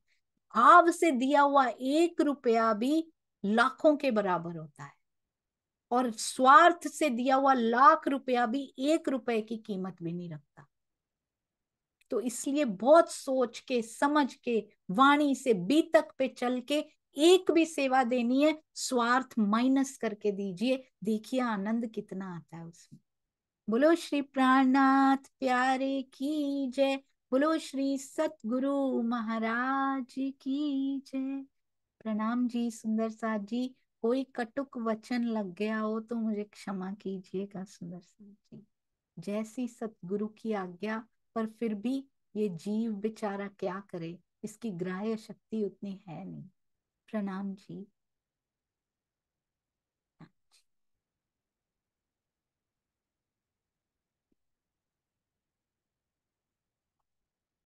भाव से दिया हुआ 1 रुपया भी लाखों के बराबर होता है, और स्वार्थ से दिया हुआ 1,00,000 रुपया भी 1 रुपए की कीमत भी नहीं रखता। तो इसलिए बहुत सोच के समझ के, वाणी से बीतक पे चल के एक भी सेवा देनी है, स्वार्थ माइनस करके दीजिए, देखिए आनंद कितना आता है उसमें। बोलो श्री प्राणनाथ प्यारे की जय। बोलो श्री सतगुरु महाराज की जय। प्रणाम जी सुंदर साथ जी। कोई कटुक वचन लग गया हो तो मुझे क्षमा कीजिएगा सुंदर साथ जी। जैसी सतगुरु की आज्ञा, पर फिर भी ये जीव बेचारा क्या करे, इसकी ग्राह्य शक्ति उतनी है नहीं। प्रणाम जी।